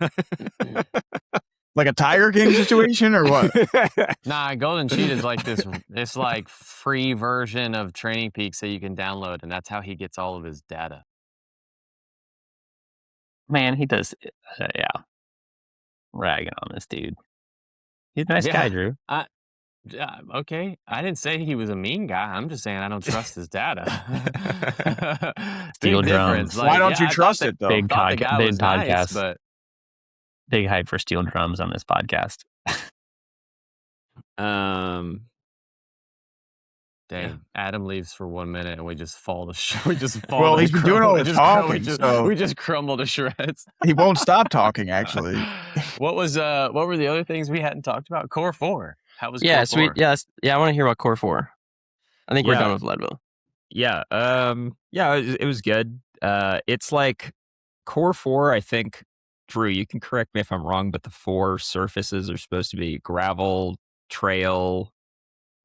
D: Like a Tiger King situation or what?
B: Nah, Golden Cheetah is like this like free version of Training Peaks that you can download, and that's how he gets all of his data.
C: Man, he does. Yeah. Ragging on this dude. He's a nice guy, Drew.
B: Okay, I didn't say he was a mean guy. I'm just saying I don't trust his data.
C: Steel
B: Big
C: drums.
B: difference.
D: Why don't you trust it though?
C: Big
B: podcast.
C: podcast.
B: But
C: Big hype for steel drums on this podcast.
B: Dang, Adam leaves for 1 minute and we just fall to we just fall.
D: Well, he's been doing all the talking,
B: we just crumble to shreds.
D: He won't stop talking. Actually,
B: what were the other things we hadn't talked about? Core 4. How was
A: Yeah,
B: Core
A: sweet.
B: 4?
A: Yeah, I want to hear about Core 4. I think we're done with Leadville.
E: Yeah. It was good. It's like Core 4, I think, Drew, you can correct me if I'm wrong, but the 4 surfaces are supposed to be gravel, trail,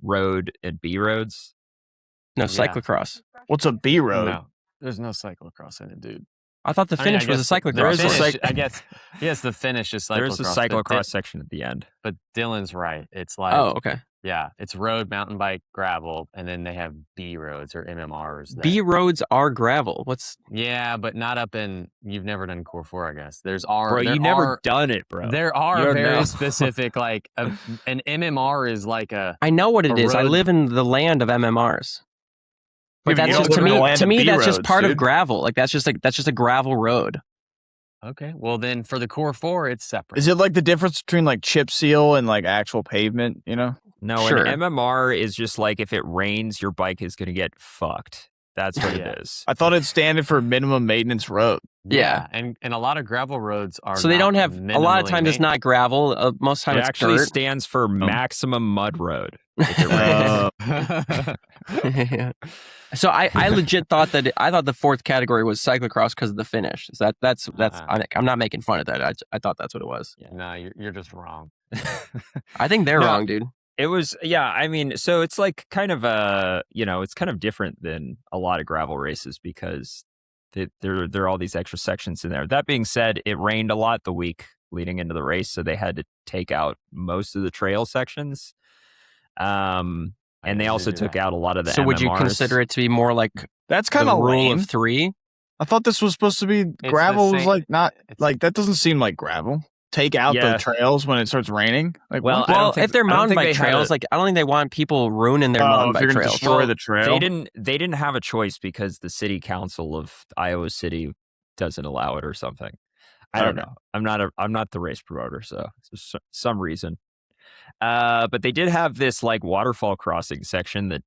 E: road, and B roads.
A: No, cyclocross.
D: What's a B road?
B: No, there's no cyclocross in it, dude.
A: I thought the
B: I mean,
A: finish was a cyclocross.
E: there is a
B: Finish, I guess. Yes, the finish is cyclocross.
E: There's a cyclocross section at the end.
B: But Dylan's right. It's like,
A: Oh, okay.
B: yeah, it's road, mountain bike, gravel, and then they have B roads or MMRs.
A: B roads are gravel. What's
B: Yeah, but not up in. You've never done Core 4, I guess.
E: Bro, you never done it, bro.
B: There
E: You
B: are
E: don't
B: very
E: know.
B: specific, like an MMR is like a.
A: I know what it
B: A
A: is. I
B: road-
A: live in the land of MMRs. But
D: Yeah, but
A: that's
D: you
A: just
D: don't
A: to
D: live in the
A: me.
D: land
A: To
D: of
A: me,
D: B
A: that's just
D: roads,
A: part of
D: dude.
A: gravel. Like that's just a gravel road.
B: Okay, well then for the Core 4, it's separate.
D: Is it like the difference between like chip seal and like actual pavement? You know,
E: No,
A: Sure.
E: an MMR is just like if it rains, your bike is going to get fucked. That's what
B: Yeah.
E: it is.
D: I thought it standed for minimum maintenance road.
A: Yeah.
B: and a lot of gravel roads are.
A: So they
B: not
A: don't have a lot of
B: minimally
A: times. It's not gravel. Most
E: It
A: time it's
E: actually
A: dirt.
E: stands for maximum mud road. If it rains.
B: made.
A: So I legit thought that I thought the fourth category was cyclocross because of the finish. So that's I'm not making fun of that. I thought that's what it was.
B: No, you're just wrong.
A: I think they're
E: No.
A: wrong, dude.
E: It was, yeah. I mean, so it's like kind of it's kind of different than a lot of gravel races because there are all these extra sections in there. That being said, it rained a lot the week leading into the race, so they had to take out most of the trail sections. And they
B: guess
E: also
B: they do
E: took
B: that.
E: out a lot of the
A: So would you
E: MMRs.
A: consider it to be more like
D: That's
A: the
D: kind of
A: rule
D: lame.
A: of three?
D: I thought this was supposed to be
B: the
D: gravel. Was
B: same-
D: like not
B: it's-
D: like that. Doesn't seem like gravel. Take out
E: Yeah.
D: the trails when it starts raining. Like
E: Well,
D: what?
E: I don't
A: Well,
E: think-
A: if they're
E: I don't
A: mountain
E: think
A: bike
E: they had
A: trails,
E: a-
A: like I don't think they want people ruining their mountain
D: if
A: bike
D: you're gonna
A: trails.
D: destroy
E: Well,
D: the trail,
E: They didn't have a choice because the city council of Iowa City doesn't allow it or something. I don't
D: Okay.
E: know. I'm not the race promoter, so it's some reason. But they did have this like waterfall crossing section that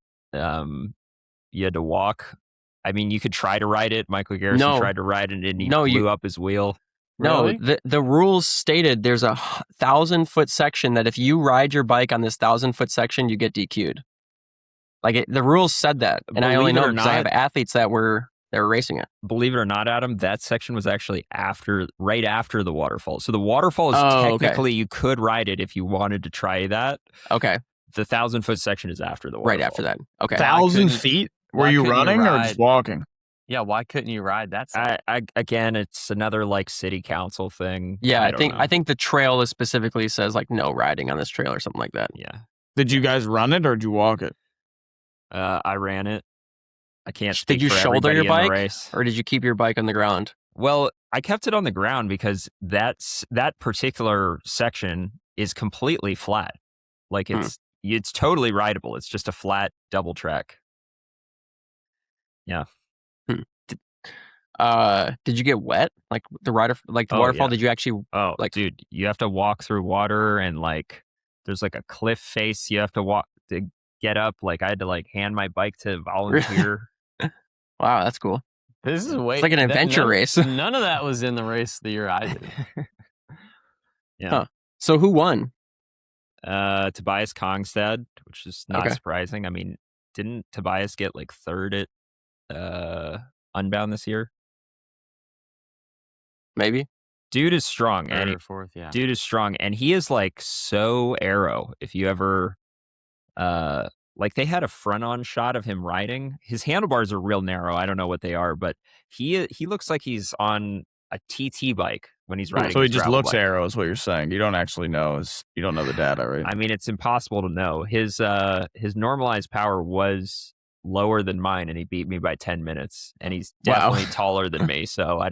E: you had to walk. I mean, you could try to ride it. Michael Garrison
A: No.
E: tried to ride it, and he
A: No,
E: blew up his wheel.
A: No,
B: Really?
A: the rules stated there's a 1,000-foot section that if you ride your bike on this 1,000-foot section, you get DQ'd. Like the rules said that, and I only
E: Believe it
A: know
E: or
A: because I have
E: not-
A: athletes that were racing it.
E: Believe it or not, Adam, that section was actually right after the waterfall. So the waterfall is
A: Oh, okay.
E: technically you could ride it if you wanted to try that.
A: Okay,
E: The 1,000-foot section is after the waterfall.
A: right after that. Okay,
D: 1,000
B: couldn't-
D: feet.
B: why
D: Were you
B: couldn't you
D: running or
B: ride-
D: just walking?
B: Yeah, why couldn't you ride that side?
E: Again, it's another like city council thing.
A: yeah, I
E: don't know.
A: think the trail is specifically says like no riding on this trail or something like that.
E: Yeah.
D: Did you guys run it or did you walk it?
E: I ran it. I can't
A: Did
E: speak
A: you
E: for
A: shoulder your
E: everybody in the
A: bike?
E: race.
A: Or did you keep your bike on the ground?
E: Well, I kept it on the ground because that particular section is completely flat. Like it's totally rideable. It's just a flat double track. Yeah.
A: Did you get wet? Like the
E: Oh,
A: waterfall?
E: yeah.
A: Did you actually?
E: Oh,
A: Like-
E: dude, you have to walk through water and like there's like a cliff face you have to walk to get up. Like I had to like hand my bike to volunteer.
A: Wow, that's cool.
B: This is way.
A: It's like an adventure race.
B: None of that was in the race the year I did.
E: Yeah.
A: Huh. So who won?
E: Tobias Kongstad, which is not
A: Okay.
E: surprising. I mean, didn't Tobias get like third at Unbound this year?
A: Maybe.
E: Dude is strong, and
B: Third or fourth, yeah.
E: dude is strong, and he is like so arrow. If you ever like they had a front on shot of him riding. His handlebars are real narrow. I don't know what they are, but he looks like he's on a TT bike when he's riding.
D: So he
E: his
D: just
E: gravel
D: looks
E: bike.
D: arrow is what you're saying. You don't actually know. You don't know the data, right?
E: I mean, it's impossible to know. His normalized power was lower than mine, and he beat me by 10 minutes. And he's
A: Wow.
E: definitely taller than me. So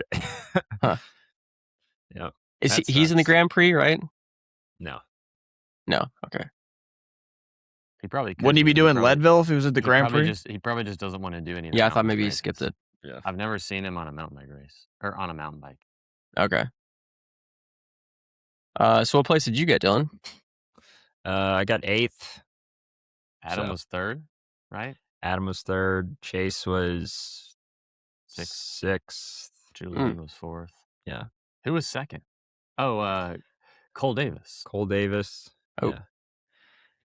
A: Huh.
E: Yeah,
A: Is
B: That
A: he's in the
B: sucks.
A: Grand Prix, right?
E: no.
A: No. Okay.
B: He probably could,
D: Wouldn't he be
B: but
D: doing
B: probably-
D: Leadville if he was at the
B: he
D: Grand
B: probably
D: Prix?
B: He probably just doesn't want to do any of the
A: Yeah, I thought
B: mountain
A: maybe he
B: races.
A: skipped it.
E: Yeah.
B: I've never seen him on a mountain bike race or on a mountain bike.
A: Okay. So what place did you get, Dylan?
E: I got 8th.
B: Adam
E: So-
B: was third, right?
E: Adam was 3rd. Chase was
B: Sixth.
E: 6th.
B: Julian was fourth.
E: Yeah.
B: Who was second? Oh, Cole Davis.
E: Cole Davis.
A: Oh.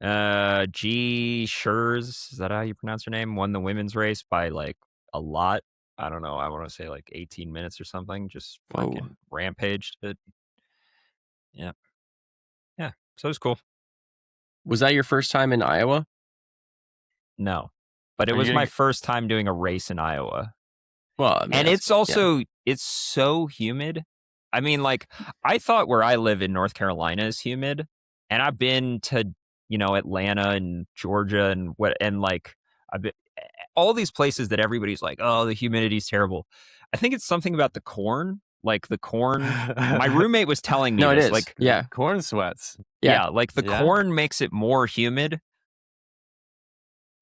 E: Yeah. G Schurz, is that how you pronounce her name? Won the women's race by like a lot. I don't know. I want to say like 18 minutes or something. Just
A: Whoa.
E: fucking rampaged it. Yeah. Yeah. So it was cool.
A: Was that your first time in Iowa?
E: No. But it
B: Are you
E: was
B: gonna
E: my
B: get-
E: first time doing a race in Iowa.
A: Well, I mean,
E: And
A: that's-
E: it's also it's so humid. I mean, like, I thought where I live in North Carolina is humid, and I've been to, Atlanta and Georgia and like I've been, all these places that everybody's like, oh, the humidity's terrible. I think it's something about the corn. Like the corn, my roommate was telling me
A: No, it
E: this.
A: is.
E: Like,
A: Yeah.
B: Corn sweats.
E: yeah, like the
B: Yeah.
E: corn makes it more humid.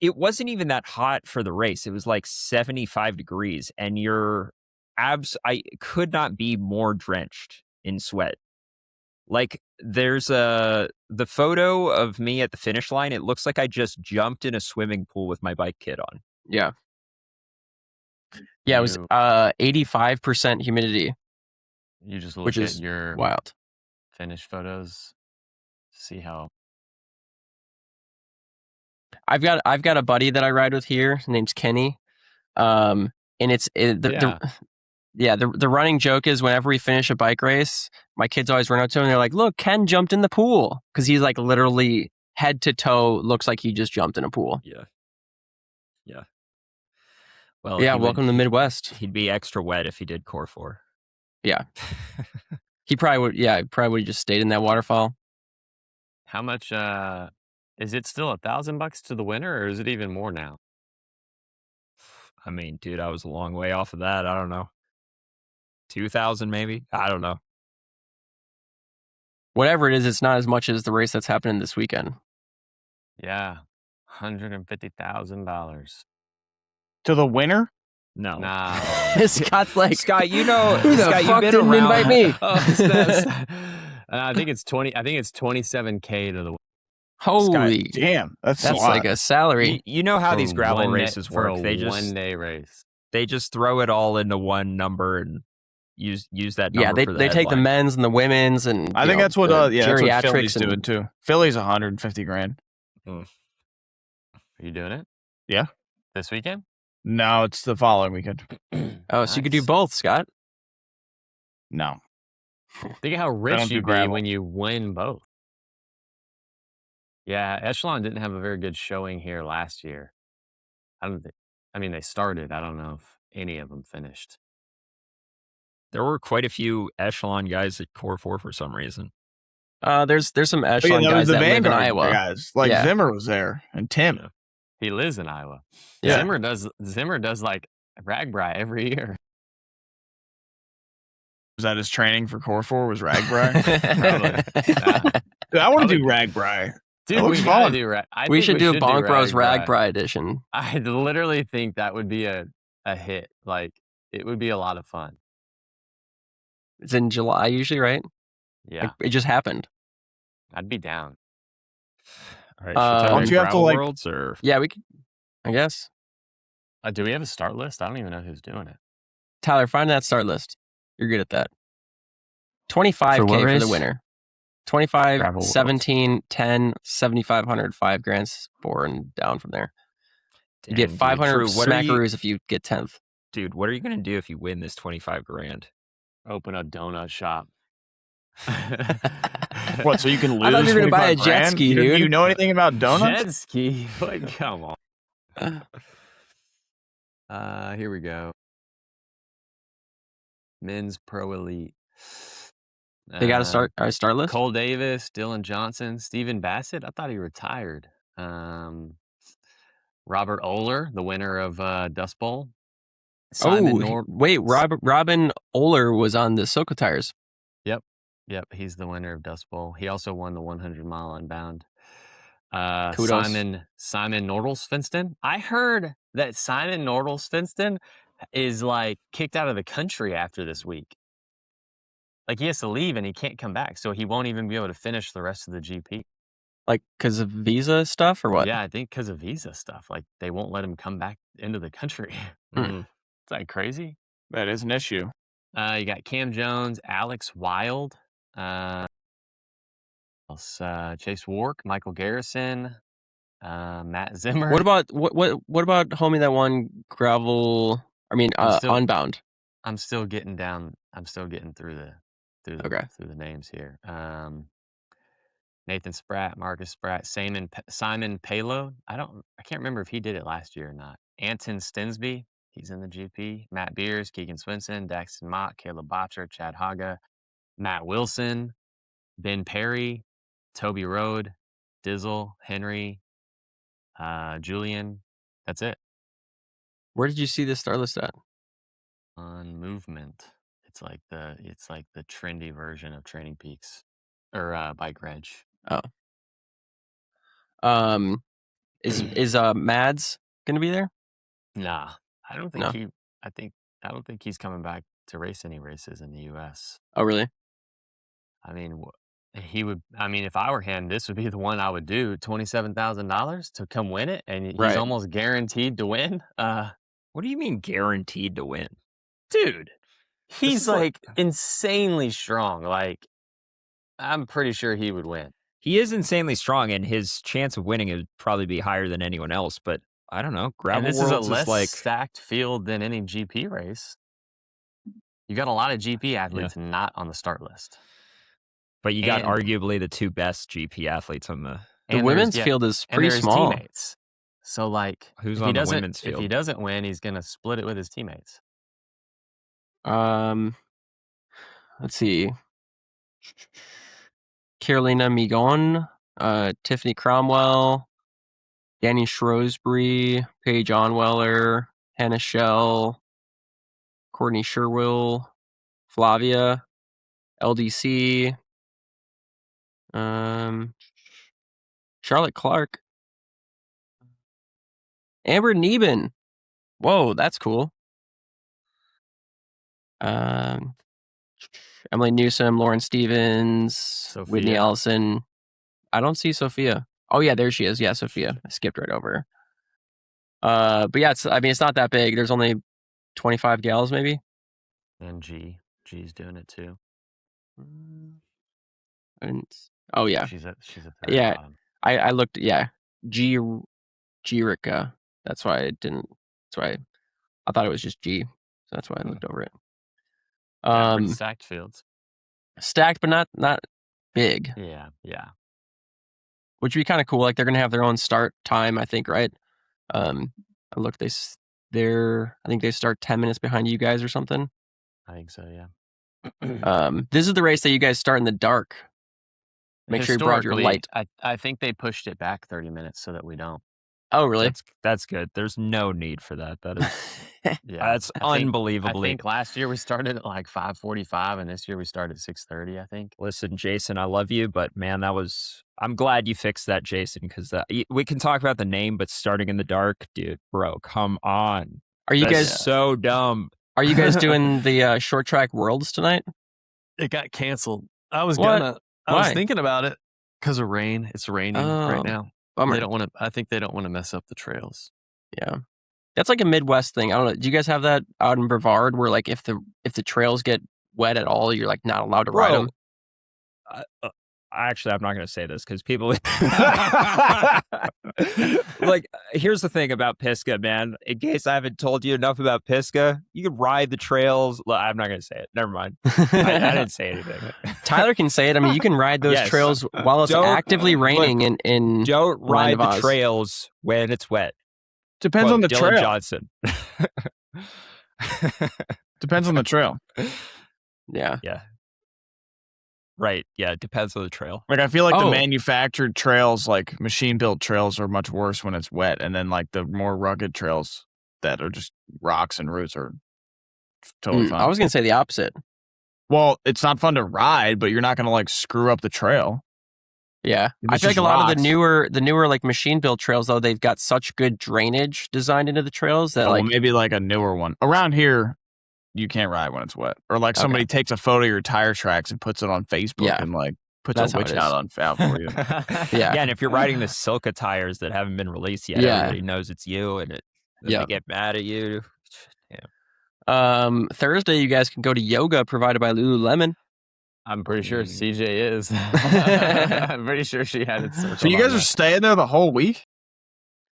E: It wasn't even that hot for the race. It was like 75 degrees, and your abs, I could not be more drenched in sweat. Like, there's the photo of me at the finish line. It looks like I just jumped in a swimming pool with my bike kit on.
A: Yeah. Yeah, it was
B: You-
A: 85% humidity,
B: You just look
A: which
B: at
A: is
B: your
A: wild.
B: finish photos, see how.
A: I've got a buddy that I ride with here. His name's Kenny. And the running joke is whenever we finish a bike race, my kids always run up to him and they're like, "Look, Ken jumped in the pool," because he's like literally head to toe looks like he just jumped in a pool.
E: Yeah. Well,
A: Yeah, welcome to the Midwest.
E: He'd be extra wet if he did Core 4.
A: Yeah. He probably would. Yeah, he probably would have just stayed in that waterfall.
B: How much? Is it still $1,000 to the winner, or is it even more now?
E: I mean, dude, I was a long way off of that. I don't know. 2,000 maybe? I don't know.
A: Whatever it is, it's not as much as the race that's happening this weekend.
B: Yeah, $150,000.
D: To the winner?
E: No.
B: Nah.
A: Scott's like,
E: Scott,
A: who the
E: Scott,
A: fuck
E: you've been
A: didn't
E: around.
A: invite me?
B: I think it's 20. I think it's 27K to the.
A: Holy,
D: Damn, that's a
A: that's
D: lot.
A: like a salary.
E: You know how
B: for
E: these gravel
B: one day-
E: races
B: for
E: work.
B: a
E: They just
B: 1-day race.
E: throw it all into one number and use that number.
A: Yeah,
E: for the
A: they take the
E: headline.
A: men's and the women's and
D: I think that's what
A: the
D: that's what
A: geriatrics
D: Philly's
A: and
D: doing too. Philly's 150 grand.
B: Are you doing it?
D: Yeah.
B: This weekend?
D: No, it's the following weekend.
A: Oh, so you could do
B: Nice.
A: both, Scott.
D: No.
B: Think of how
D: don't
B: rich
D: do
B: you'd be
D: gravel.
B: when you win both. Yeah, Echelon didn't have a very good showing here last year. I mean, they started. I don't know if any of them finished.
E: There were quite a few echelon guys at Core 4 for some reason.
A: There's some
D: But
A: echelon
D: that was
A: guys
D: the
A: that live in
D: Vanguard
A: Iowa.
D: guys. Like
A: Yeah.
D: Zimmer was there and Tim.
E: Yeah.
B: He lives in Iowa.
A: Yeah.
B: Zimmer does like Ragbri every year.
D: Was that his training for Core 4 was Ragbri?
B: Probably.
D: Dude, I want to
B: Probably.
D: do Ragbri.
B: Dude,
D: That
B: we
D: looks
B: gotta
D: fun.
B: do
A: We
B: think
A: should do Bonk Bros
B: Ragbri.
A: Ragbri edition.
B: I literally think that would be a hit. Like, it would be a lot of fun.
A: It's in July usually, right?
B: Yeah,
A: Like, it just happened.
B: I'd be down.
E: All right,
A: Don't
D: you have to,
E: Gravel
D: like-
E: Worlds or
A: Yeah, we could. I guess.
B: Do we have a start list? I don't even know who's doing it.
A: Tyler, find that start list. You're good at that. 25K
C: For what
A: for the
C: race?
A: winner. 25,
C: Gravel Worlds.
A: 17, 10, 7,500, 5 grand, 4 and down from there. You
E: Dang,
A: get
E: dude,
A: 500
E: Drew, what are you-
A: smackaroos if you get 10th.
E: Dude, what are you gonna do if you win this 25 grand?
B: Open a donut shop.
D: What, so you can lose
A: I thought you were gonna buy a
D: 25
A: jet
D: grand?
A: ski,
D: Do
A: dude.
D: you know anything about donuts?
B: Jet ski? Like, come on. Here we go. Men's Pro Elite.
A: They got a start list?
B: Cole Davis, Dylan Johnson, Steven Bassett. I thought he retired. Robert Oler, the winner of Dust Bowl.
A: Wait, Robin Oler was on the SILCA tires.
B: Yep, he's the winner of Dust Bowl. He also won the 100-mile unbound.
A: Kudos.
B: Simon Nordelsfinston. I heard that Simon Nordelsfinston is like kicked out of the country after this week. Like, he has to leave and he can't come back, so he won't even be able to finish the rest of the GP.
A: Like, because of visa stuff or what?
B: Yeah, I think because of visa stuff. Like, they won't let him come back into the country.
A: Hmm.
B: Is that crazy?
D: That is an issue.
B: You got Cam Jones, Alex Wild, Chase Wark, Michael Garrison, Matt Zimmer.
A: What about homie that won gravel? I mean, unbound.
B: I'm still getting down. I'm still getting through the names here. Nathan Spratt, Marcus Spratt, Simon Payload. I can't remember if he did it last year or not. Anton Stensby, He's in the GP. Matt Beers, Keegan Swinson, Daxton Mott, Caleb Botcher, Chad Haga, Matt Wilson, Ben Perry, Toby Rode, Dizzle, Henry, Julian. That's it.
A: Where did you see this star list at?
B: On Movement. It's like the trendy version of Training Peaks or Bike Reg.
A: Is Mads gonna be there?
B: Nah, I don't think
A: No.
B: I don't think he's coming back to race any races in the U.S.
A: Oh, really?
B: I mean, he would. I mean, if I were him, this would be the one I would do. $27,000 to come win it, and he's
A: Right.
B: almost guaranteed to win.
E: What do you mean guaranteed to win?
B: Dude, he's
E: is
B: like insanely strong. Like, I'm pretty sure he would win.
E: He is insanely strong, and his chance of winning would probably be higher than anyone else. But I don't know.
B: And
E: Gravel
B: this
E: Worlds
B: is a less
E: like
B: stacked field than any GP race. You got a lot of GP athletes not on the start list.
E: but you got
B: and-
E: arguably the two best GP athletes on the.
A: The
B: And there's-
A: women's
B: yeah,
A: field is
B: and
A: pretty
B: there's
A: small.
B: teammates. So, like,
E: Who's
B: if
E: on
B: he
E: the
B: doesn't,
E: women's
B: if he
E: field?
B: doesn't win, he's gonna split it with his teammates.
A: Let's see. Carolina Migon, Tiffany Cromwell, Danny Shrewsbury, Paige Onweller, Hannah Shell, Courtney Sherwill, Flavia, LDC, Charlotte Clark, Amber Neben. Whoa, that's cool. Emily Newsom, Lauren Stevens, Whitney
B: Sophia.
A: Ellison. I don't see Sophia. Oh yeah, there she is. Yeah, Sophia. I skipped right over her. But yeah, it's not that big. There's only 25 gals, maybe.
B: And G's doing it too.
A: And oh yeah,
B: She's at the
A: Yeah.
B: bottom.
A: I looked. Yeah, G-Rica. That's why I didn't. That's why I thought it was just G. So that's why I looked over it.
B: Yeah, pretty stacked fields.
A: Stacked, but not big.
B: Yeah.
A: Which would be kind of cool. Like they're gonna have their own start time, I think, right? I looked. I think they start 10 minutes behind you guys or something.
B: I think so. Yeah.
A: This is the race that you guys start in the dark. Make sure you brought your
B: Historically,
A: light.
B: I think they pushed it back 30 minutes so that we don't.
A: Oh, really?
E: That's good. There's no need for that. That is
B: Yeah,
E: that's
B: I think
E: unbelievably.
B: last year we started at like 5:45, and this year we started at 6:30. I think.
E: Listen, Jason, I love you, but man, I'm glad you fixed that, Jason, because we can talk about the name, but starting in the dark, dude, bro, come on.
A: Are you
E: That's
A: guys
E: so dumb?
A: Are you guys doing the short track worlds tonight?
B: It got canceled. I was
A: What?
B: I
A: Why?
B: was thinking about it because of rain. It's raining
A: Oh,
B: right now.
A: Bummer.
B: They don't want to. I think they don't want to mess up the trails.
A: Yeah, that's like a Midwest thing. I don't know. Do you guys have that out in Brevard, where like if the trails get wet at all, you're like not allowed to ride them?
E: Actually, I'm not going to say this because people like. Here's the thing about Pisgah, man. In case I haven't told you enough about Pisgah, you can ride the trails. I'm not going to say it. Never mind. I didn't say anything.
A: Tyler can say it. I mean, you can ride those
E: Yes.
A: trails while it's
E: Don't-
A: actively raining in
E: Don't
A: Land
E: ride
A: of
E: the
A: Oz.
E: trails when it's wet.
D: Depends
E: Quote
D: on the
E: Dylan
D: trail.
E: Johnson.
D: Depends on the trail.
A: Yeah.
E: Yeah. Right. Yeah. It depends on the trail.
D: Like I feel like the
A: Oh.
D: manufactured trails, like machine built trails, are much worse when it's wet, and then like the more rugged trails that are just rocks and roots are totally fine.
A: I was gonna say the opposite.
D: Well, it's not fun to ride, but you're not going to like screw up the trail.
A: Yeah,
D: If
A: I
D: it's
A: feel like
D: just
A: a lot of
D: rocks.
A: the newer like machine built trails though, they've got such good drainage designed into the trails that
D: Oh,
A: like
D: well, maybe like a newer one around here. You can't ride when it's wet, or like
A: Okay.
D: somebody takes a photo of your tire tracks and puts it on Facebook
A: Yeah.
D: and like puts
A: That's
D: a
A: how
D: witch
A: it
D: out
A: is.
D: out for you.
A: Yeah.
E: And if you're riding the SILCA tires that haven't been released yet,
A: Yeah.
E: everybody knows it's you, and they
A: Yeah.
E: get mad at you.
A: Thursday you guys can go to yoga provided by Lululemon.
B: I'm pretty sure
E: Mm.
B: CJ is. I'm pretty sure she had it.
D: So you guys are staying there the whole week?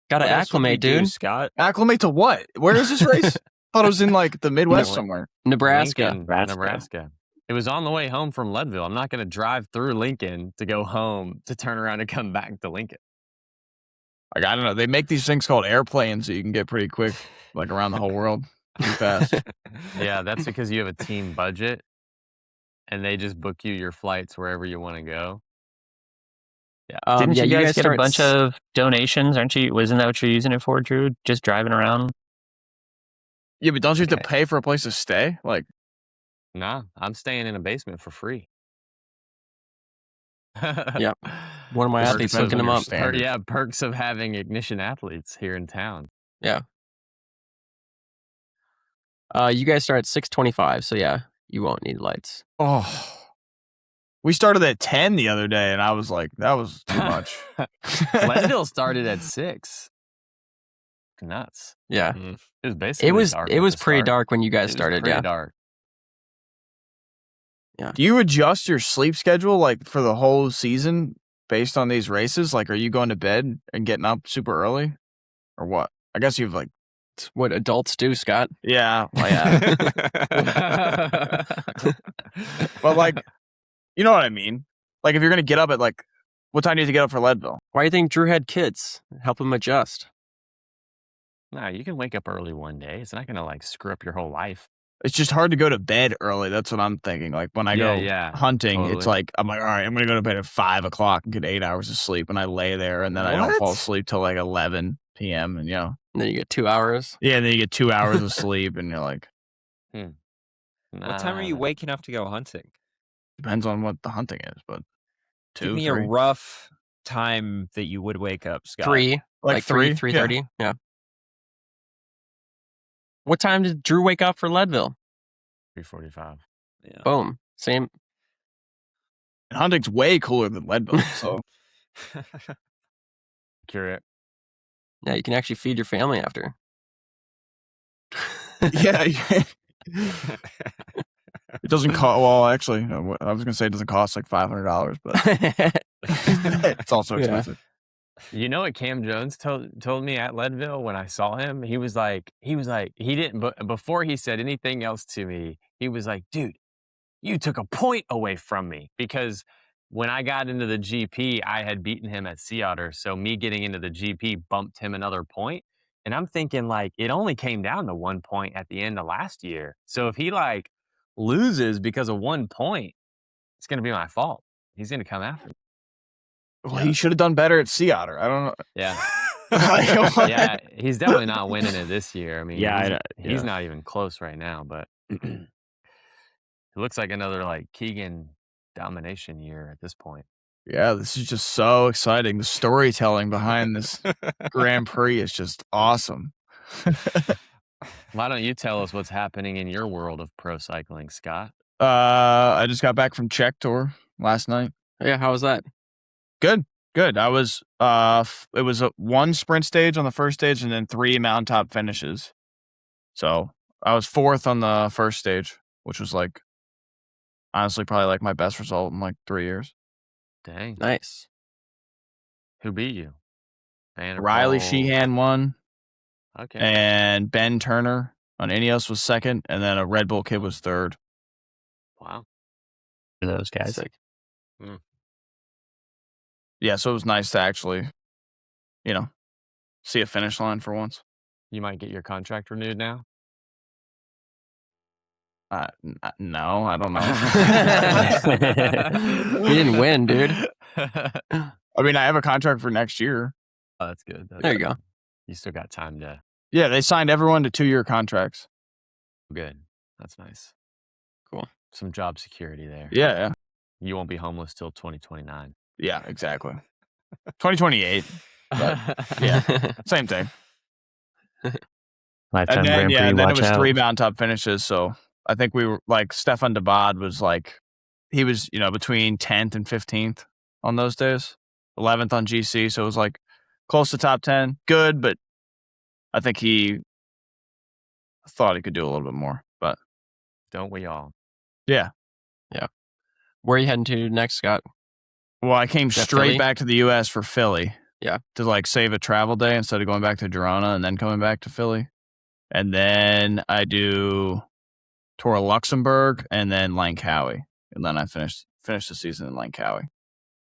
A: Got to
E: What else would we
A: acclimate,
E: do,
A: dude.
E: Scott.
D: Acclimate to what? Where is this race? I thought it was in like the Midwest
B: No.
D: somewhere.
A: Nebraska.
B: Lincoln, Nebraska. It was on the way home from Leadville. I'm not going to drive through Lincoln to go home to turn around and come back to Lincoln.
D: Like I don't know. They make these things called airplanes that you can get pretty quick. like around the whole world pretty fast.
B: Yeah, that's because you have a team budget and they just book you your flights wherever you want to go.
C: Didn't
A: yeah,
C: you guys get a
A: start
C: bunch of donations? Aren't you? Wasn't that what you're using it for, Drew? Just driving around?
D: Yeah, but don't you have to
C: Okay.
D: pay for a place to stay? Like,
B: Nah, I'm staying in a basement for free.
A: Yep. One of my
D: Just
A: athletes
D: depends
A: hooking
D: on
A: them
D: your
A: up.
D: standards.
B: Yeah, perks of having Ignition athletes here in town.
A: Yeah. You guys start at 6:25, so yeah, you won't need lights.
D: oh, we started at 10 the other day, and I was like, that was too much.
B: Leadville started at 6. Nuts.
A: Yeah.
B: It was basically dark
A: it
B: at
A: was
B: the
A: pretty
B: start.
A: dark when you guys
B: It was
A: started.
B: pretty
A: Yeah.
B: dark.
D: Do you adjust your sleep schedule like for the whole season based on these races? Like, are you going to bed and getting up super early, or what? I guess you've like,
A: It's what adults do, Scott.
D: yeah, well, yeah. But like, you know what I mean? Like, if you're gonna get up at like, what time do you have to get up for Leadville?
A: Why do you think Drew had kids? Help him adjust.
B: No, you can wake up early one day. It's not going to like screw up your whole life.
D: It's just hard to go to bed early. That's what I'm thinking. Like when I go hunting, it's
B: totally.
D: like I'm like, all right, I'm gonna go to bed at 5 o'clock and get 8 hours of sleep, and I lay there, and then I don't
A: What?
D: fall asleep till like 11 p.m. And
A: And then you get 2 hours.
D: yeah, and then you get 2 hours of sleep, and you're like,
E: What time are you waking up to go hunting?
D: depends on what the hunting is, but
E: Give
D: 2,
E: me
D: 3.
E: a rough time that you would wake up, Scott.
A: 3,
D: Like
A: 3,
D: 3?
A: 3:30. Yeah. What time did Drew wake up for Leadville?
B: 3:45.
E: Yeah.
A: Boom. Same.
D: And hunting's way cooler than Leadville, so
B: Accurate.
A: Yeah, you can actually feed your family after.
D: yeah. It doesn't cost. Well, actually, I was gonna say it doesn't cost like $500, but it's also
A: Yeah.
D: expensive.
B: You know what Cam Jones told me at Leadville when I saw him? He didn't, but before he said anything else to me, he was like, dude, you took a point away from me, because when I got into the GP, I had beaten him at Sea Otter. So me getting into the GP bumped him another point. And I'm thinking like, it only came down to 1 point at the end of last year. So if he like loses because of 1 point, it's going to be my fault. He's going to come after me.
D: Well, he should have done better at Sea Otter. I don't know.
B: Yeah.
D: Like,
B: Yeah, he's definitely not winning it this year. I mean,
D: Yeah,
B: he's not even close right now, but it looks like another like Keegan domination year at this point.
D: Yeah, this is just so exciting. The storytelling behind this Grand Prix is just awesome.
B: Why don't you tell us what's happening in your world of pro cycling, Scott?
D: I just got back from Czech tour last night.
A: Yeah, how was that?
D: Good. I was it was a 1 sprint stage on the first stage and then 3 mountaintop finishes. So I was 4th on the first stage, which was like honestly probably like my best result in like 3 years.
B: Dang.
A: Nice.
B: Who beat you?
D: Riley Sheehan won,
B: Okay.
D: and Ben Turner on Ineos was 2nd, and then a Red Bull kid was 3rd.
B: Wow.
C: For those guys.
A: Sick.
D: Yeah, so it was nice to actually, see a finish line for once.
B: You might get your contract renewed now.
D: No, I don't know.
A: You didn't win, dude.
D: I mean, I have a contract for next year.
B: Oh, that's good.
A: There you go.
B: You still got time to.
D: Yeah, they signed everyone to 2-year contracts.
B: Good. That's nice.
A: Cool.
B: Some job security there.
D: Yeah.
B: You won't be homeless till 2029.
D: Yeah, exactly. 2028. But, yeah, same thing.
C: Lifetime
D: And then,
C: Grand Prix,
D: and then it
C: watch
D: was
C: out.
D: 3 mountaintop finishes. So I think we were like, Stefan de Bod was like, he was, between 10th and 15th on those days, 11th on GC. So it was like close to top 10. Good, but I think he thought he could do a little bit more. But
B: Don't we all?
D: yeah.
A: Where are you heading to next, Scott?
D: Well, I came
A: that
D: straight
A: Philly?
D: back to the U.S. for Philly.
A: Yeah.
D: To like save a travel day instead of going back to Girona and then coming back to Philly. And then I do Tour of Luxembourg and then Langkawi. And then I finished the season in Langkawi.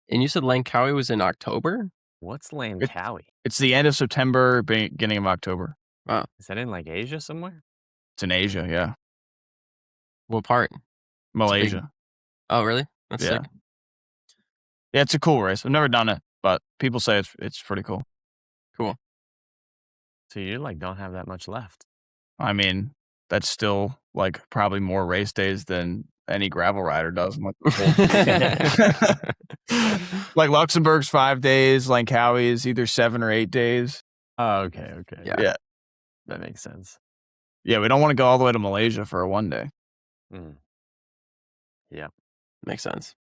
A: And you said Langkawi was in October?
B: What's Langkawi?
D: It's the end of September, beginning of October.
B: Is that in like Asia somewhere?
D: It's in Asia, yeah.
A: What part?
D: Malaysia.
A: Oh, really? That's
D: Yeah.
A: sick.
D: Yeah, it's a cool race. I've never done it, but people say it's pretty cool.
A: Cool.
B: So you like don't have that much left.
D: I mean, that's still like probably more race days than any gravel rider does. Like Luxembourg's 5 days, Langkawi is either 7 or 8 days.
B: Oh, okay.
A: Yeah.
B: That makes sense.
D: Yeah, we don't want to go all the way to Malaysia for a 1 day.
B: Yeah.
A: Makes sense.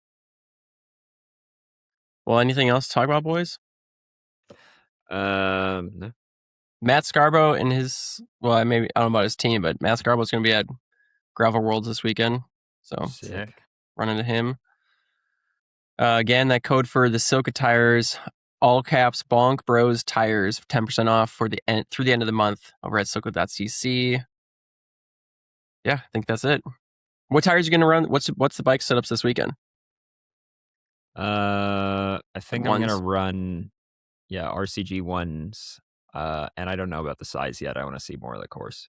A: Well, anything else to talk about, boys?
E: No.
A: Matt Scarborough and his, well, I don't know about his team, but Matt Scarborough's going to be at Gravel Worlds this weekend. So
B: Sick.
A: run into him. Again, that code for the SILCA tires, all caps, Bonk Bros tires, 10% off for the end through the end of the month over at silca.cc. Yeah, I think that's it. What tires are you going to run? What's the bike setups this weekend?
E: I think I'm
A: Ones.
E: gonna run, RCG ones. And I don't know about the size yet. I want to see more of the course.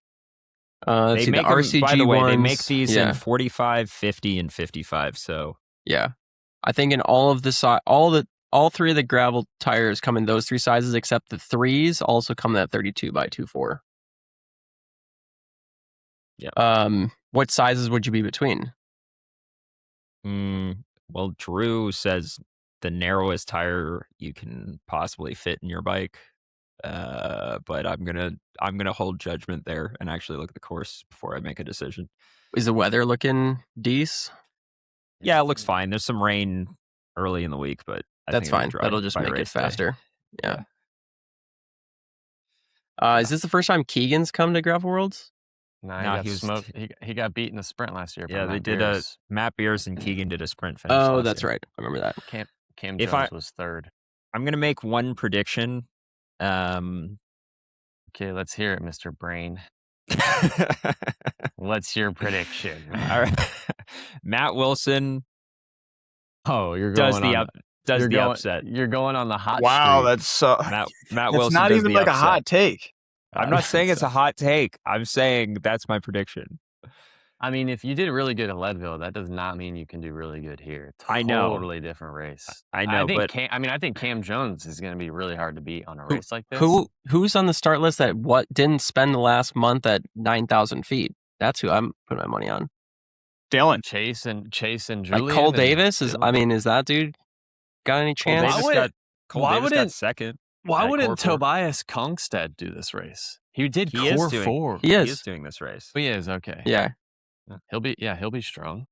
A: Let's see, the
E: make 'em-
A: RCG
E: by the way,
A: ones,
E: they make these
A: yeah.
E: in 45, 50, and 55. So
A: Yeah, I think in all of the all three of the gravel tires come in those 3 sizes, except the 3s also come in that 32 by 24.
E: Yeah.
A: What sizes would you be between?
E: Well, Drew says the narrowest tire you can possibly fit in your bike. But I'm gonna hold judgment there and actually look at the course before I make a decision.
A: Is the weather looking decent?
E: Yeah, it looks fine. There's some rain early in the week, but I
A: That's
E: think it'll be
A: fine.
E: dry
A: That'll just
E: by
A: make it
E: race day.
A: faster. Yeah. Is this the first time Keegan's come to Gravel Worlds?
B: No,
E: No,
B: he got
E: he was-
B: smoked. He got beat in the sprint last year. by
E: Yeah, they
B: Matt
E: did
B: Beers.
E: Matt Beers and Keegan did a sprint finish.
A: Oh,
E: last
A: that's
E: year.
A: right. I remember that.
B: Cam
E: If
B: Jones
E: I-
B: was third.
E: I'm gonna make one prediction.
B: Okay, let's hear it, Mr. Brain. What's your prediction?
E: All right. Matt Wilson
B: Oh, you're going
E: does the
B: on,
E: does
B: you're
E: the
B: going,
E: upset.
B: You're going on the hot
D: Wow,
B: streak.
D: that's so.
E: Matt
D: It's
E: Wilson
D: not
E: does
D: even
E: the
D: like a
E: upset.
D: hot take.
E: I'm not saying it's a hot take. I'm saying that's my prediction.
B: I mean, if you did really good at Leadville, that does not mean you can do really good here.
E: I know.
B: Totally different race.
E: I know,
B: think
E: but
B: I think Cam Jones is going to be really hard to beat on a race like this.
A: Who's on the start list that didn't spend the last month at 9,000 feet? That's who I'm putting my money on.
D: Dylan.
B: Chase and Julian.
A: Like Cole
B: and
A: Davis
B: Dylan.
A: is that dude got any
E: Cole
A: chance?
E: Davis got second.
B: Why
E: at
B: wouldn't
E: Core four.
B: Tobias Kongstead do this race? He did
E: He is
B: Core
E: doing-
B: 4.
A: He
E: He
A: is.
E: is doing this race.
B: He is, okay.
A: Yeah.
B: He'll be strong.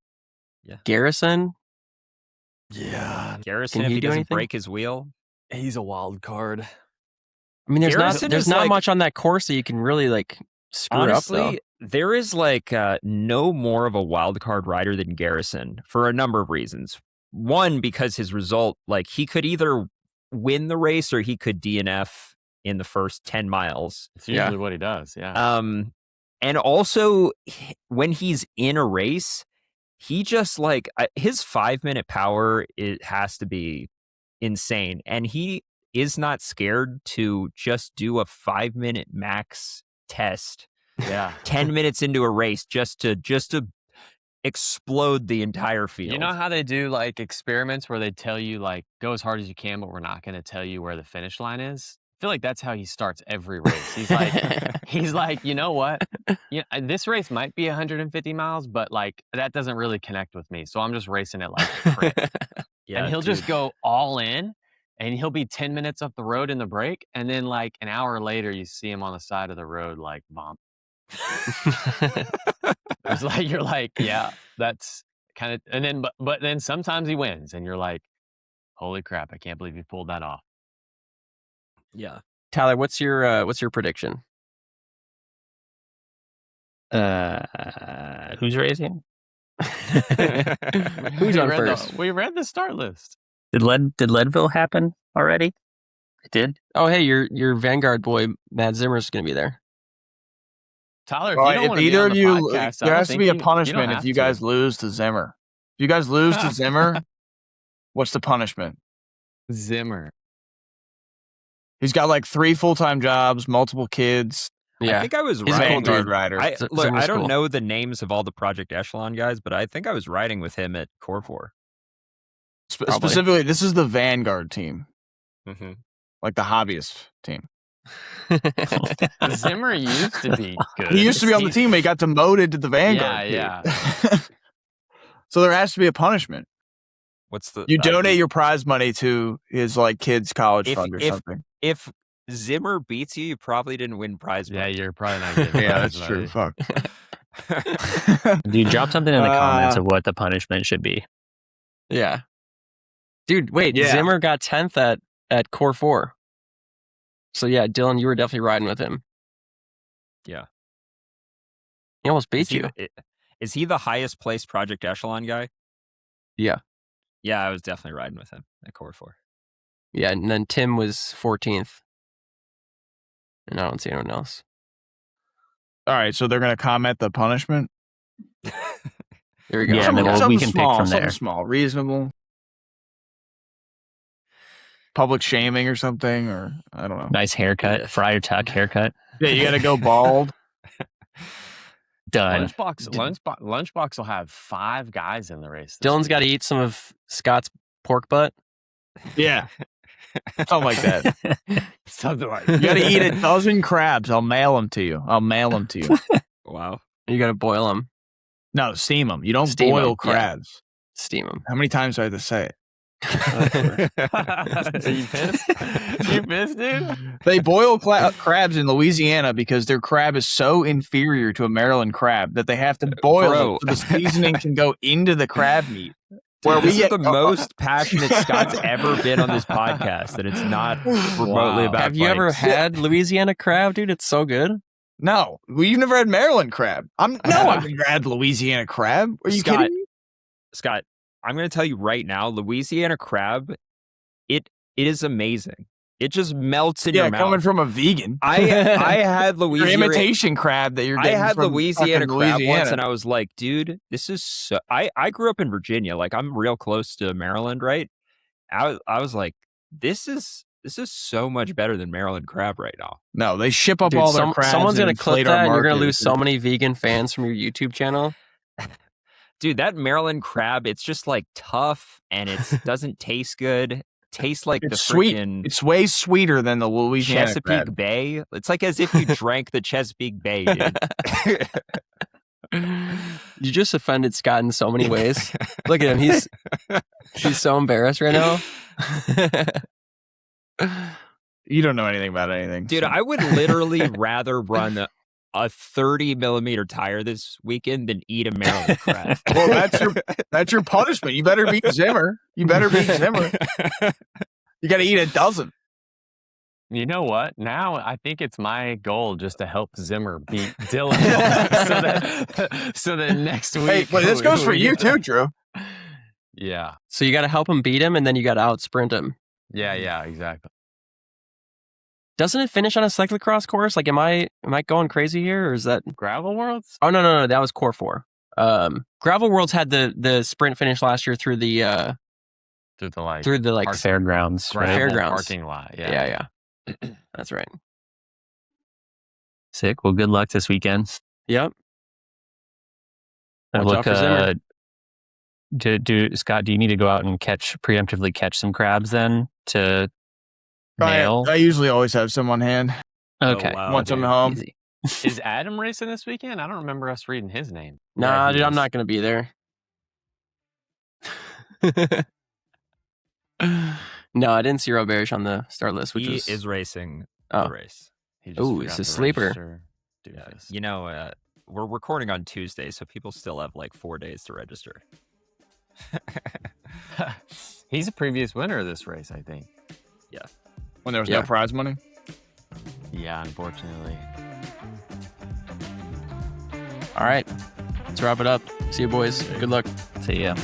A: Garrison.
B: Yeah.
E: Garrison,
A: Can
E: if
A: he
E: he
A: do
E: doesn't
A: anything?
E: break his wheel,
B: He's a wild card.
A: I mean,
E: Garrison
A: there's
E: is
A: not
E: like-
A: much on that course that you can really like screw
E: honestly,
A: up.
E: there is like no more of a wild card rider than Garrison for a number of reasons. One, because his result, like he could either win the race or he could DNF in the first 10 miles.
B: It's usually
A: Yeah.
B: what he does, yeah.
E: And also when he's in a race, he just like his 5-minute power, it has to be insane. And he is not scared to just do a 5-minute max test
B: Yeah.
E: 10 minutes into a race just to explode the entire field.
B: You know how they do like experiments where they tell you like go as hard as you can, but we're not going to tell you where the finish line is? I feel like that's how he starts every race. He's like, you know what? This race might be 150 miles, but like that doesn't really connect with me. So I'm just racing it like a crit.
E: Yeah,
B: And he'll
E: dude.
B: just go all in and he'll be 10 minutes up the road in the break. And then like an hour later, you see him on the side of the road, like bump. It's like, you're like, yeah, that's kind of, and then, but then sometimes he wins and you're like, holy crap, I can't believe he pulled that off.
E: Yeah.
A: Tyler, what's your prediction?
C: Who's racing?
A: Who's on first?
B: We read the start list.
C: Did Leadville happen already? It did.
A: Oh, hey, your Vanguard boy Matt Zimmer's going to be there.
B: Tyler, if
D: Well,
B: you don't
D: if
B: want to be
D: either
B: on
D: of
B: the
D: you,
B: podcast, I
D: there
B: don't
D: has to
B: think
D: be a
B: you don't
D: punishment if
B: have
D: you
B: to.
D: guys lose to Zimmer. If you guys lose to Zimmer, what's the punishment?
B: Zimmer.
D: He's got like 3 full-time jobs, multiple kids.
A: Yeah.
E: I think I was
A: He's a cool
E: riding.
A: dude.
D: rider.
E: Look,
A: Zimmer's
E: I don't
A: cool.
E: know the names of all the Project Echelon guys, but I think I was riding with him at Core 4.
A: Probably.
D: Specifically, this is the Vanguard team,
E: Mm-hmm.
D: like the hobbyist team.
B: Zimmer used to be good.
D: He used to be on the team, but he got demoted to the Vanguard team.
B: Yeah.
D: So there has to be a punishment.
E: What's the?
D: You donate your prize money to his like kids' college fund or something.
E: If Zimmer beats you, you probably didn't win prize
B: Yeah,
E: money.
B: you're probably not getting
D: Yeah,
B: prize
D: that's true.
B: money.
D: Fuck.
C: Dude, drop something in the comments of what the punishment should be.
A: Yeah. Dude, wait.
D: Yeah.
A: Zimmer got 10th at Core 4. So yeah, Dylan, you were definitely riding with him.
E: Yeah.
A: He almost beat you.
E: Is he the highest placed Project Echelon guy?
A: Yeah.
E: Yeah, I was definitely riding with him at Core 4.
A: Yeah, and then Tim was 14th. And I don't see anyone else.
D: All right, so they're gonna comment the punishment.
A: There we go.
C: Yeah, and then we
D: Something
C: can pick
D: small,
C: from
D: something
C: there.
D: small, reasonable. Public shaming or something, or I don't know.
C: Nice haircut, Friar Tuck haircut.
D: Yeah, you gotta go bald.
C: Done.
B: Lunchbox will have 5 guys in the race.
A: Dylan's got to eat some of Scott's pork butt.
D: Yeah, something like that.
B: Something like
D: You gotta eat a dozen crabs. I'll mail them to you.
E: Wow.
A: You got to boil them,
D: No, steam them. You don't
A: Steam 'em,
D: boil
A: yeah.
D: crabs.
A: steam them.
D: How many times do I have to say it?
B: So you pissed? You pissed, dude?
D: They boil crabs in Louisiana because their crab is so inferior to a Maryland crab that they have to boil it so the seasoning can go into the crab meat.
E: Where this is the most passionate Scott's ever been on this podcast, that it's not remotely about
A: Have you ever
E: bikes.
A: had Louisiana crab, dude? It's so good.
D: No, you've never had Maryland crab. I've never had Louisiana crab. Are you
E: Scott,
D: kidding me?
E: Scott, I'm going to tell you right now, Louisiana crab, it is amazing. It just melts in your mouth.
D: Coming from a vegan.
E: I had
D: Your
E: Louisiana
D: imitation crab that you're
E: I
D: getting
E: had
D: from
E: Louisiana
D: fucking
E: crab
D: Louisiana.
E: once, and I was like, dude, this is so. I grew up in Virginia, like I'm real close to Maryland, right? I was like, this is so much better than Maryland crab right now.
D: No, they ship up
A: Dude,
D: all their crabs.
A: someone's
D: and
A: going to clip
D: inflate our
A: that, and you're going to
D: market.
A: lose so many vegan fans from your YouTube channel.
E: Dude, that Maryland crab, it's just like tough, and it doesn't taste good. Tastes like
D: It's
E: the
D: sweet.
E: freaking
D: It's way sweeter than the Louisiana
E: Chesapeake
D: crab.
E: Bay. It's like as if you drank the Chesapeake Bay, dude.
A: You just offended Scott in so many ways. Look at him. He's so embarrassed right now.
D: You don't know anything about anything.
E: Dude,
D: so.
E: I would literally rather run a 30 millimeter tire this weekend than eat a Maryland crab.
D: Well, that's your punishment. You better beat Zimmer. You got to eat a dozen.
B: You know what? Now I think it's my goal just to help Zimmer beat Dylan, so that next week.
D: Hey, but this goes for you too, Drew.
B: Yeah,
A: So you got to help him beat him, and then you got to out sprint him.
B: yeah, exactly.
A: Doesn't it finish on a cyclocross course? Like, am I going crazy here, or is that?
B: Gravel Worlds?
A: Oh no, that was Core 4. Gravel Worlds had the sprint finish last year through the
C: Fairgrounds.
B: gravel
A: Fairgrounds.
B: parking lot.
A: yeah. That's right.
C: Sick. Well, good luck this weekend.
A: Yep.
C: And
A: Watch
C: look,
A: out for Zimmer.
C: Scott, do you need to go out and preemptively catch some crabs then to nail?
D: I usually always have some on hand.
C: Okay.
E: Oh, wow,
D: Once I'm
E: dude.
D: home.
C: Easy.
B: Is Adam racing this weekend? I don't remember us reading his name.
A: Nah,
E: he
A: dude, I'm
E: is.
A: not going to be there. No, I didn't see Robert on the start list, which
E: He
A: was...
E: is racing
A: Oh.
E: the race.
B: He just
A: Ooh,
B: forgot
A: it's a
B: to
A: sleeper.
B: register. Doofus.
E: You know, we're recording on Tuesday, so people still have like 4 days to register.
B: He's a previous winner of this race, I think.
D: When there was
A: Yeah.
D: no prize money.
B: Yeah, unfortunately.
A: All right. Let's wrap it up. See you, boys. Good luck.
C: See ya.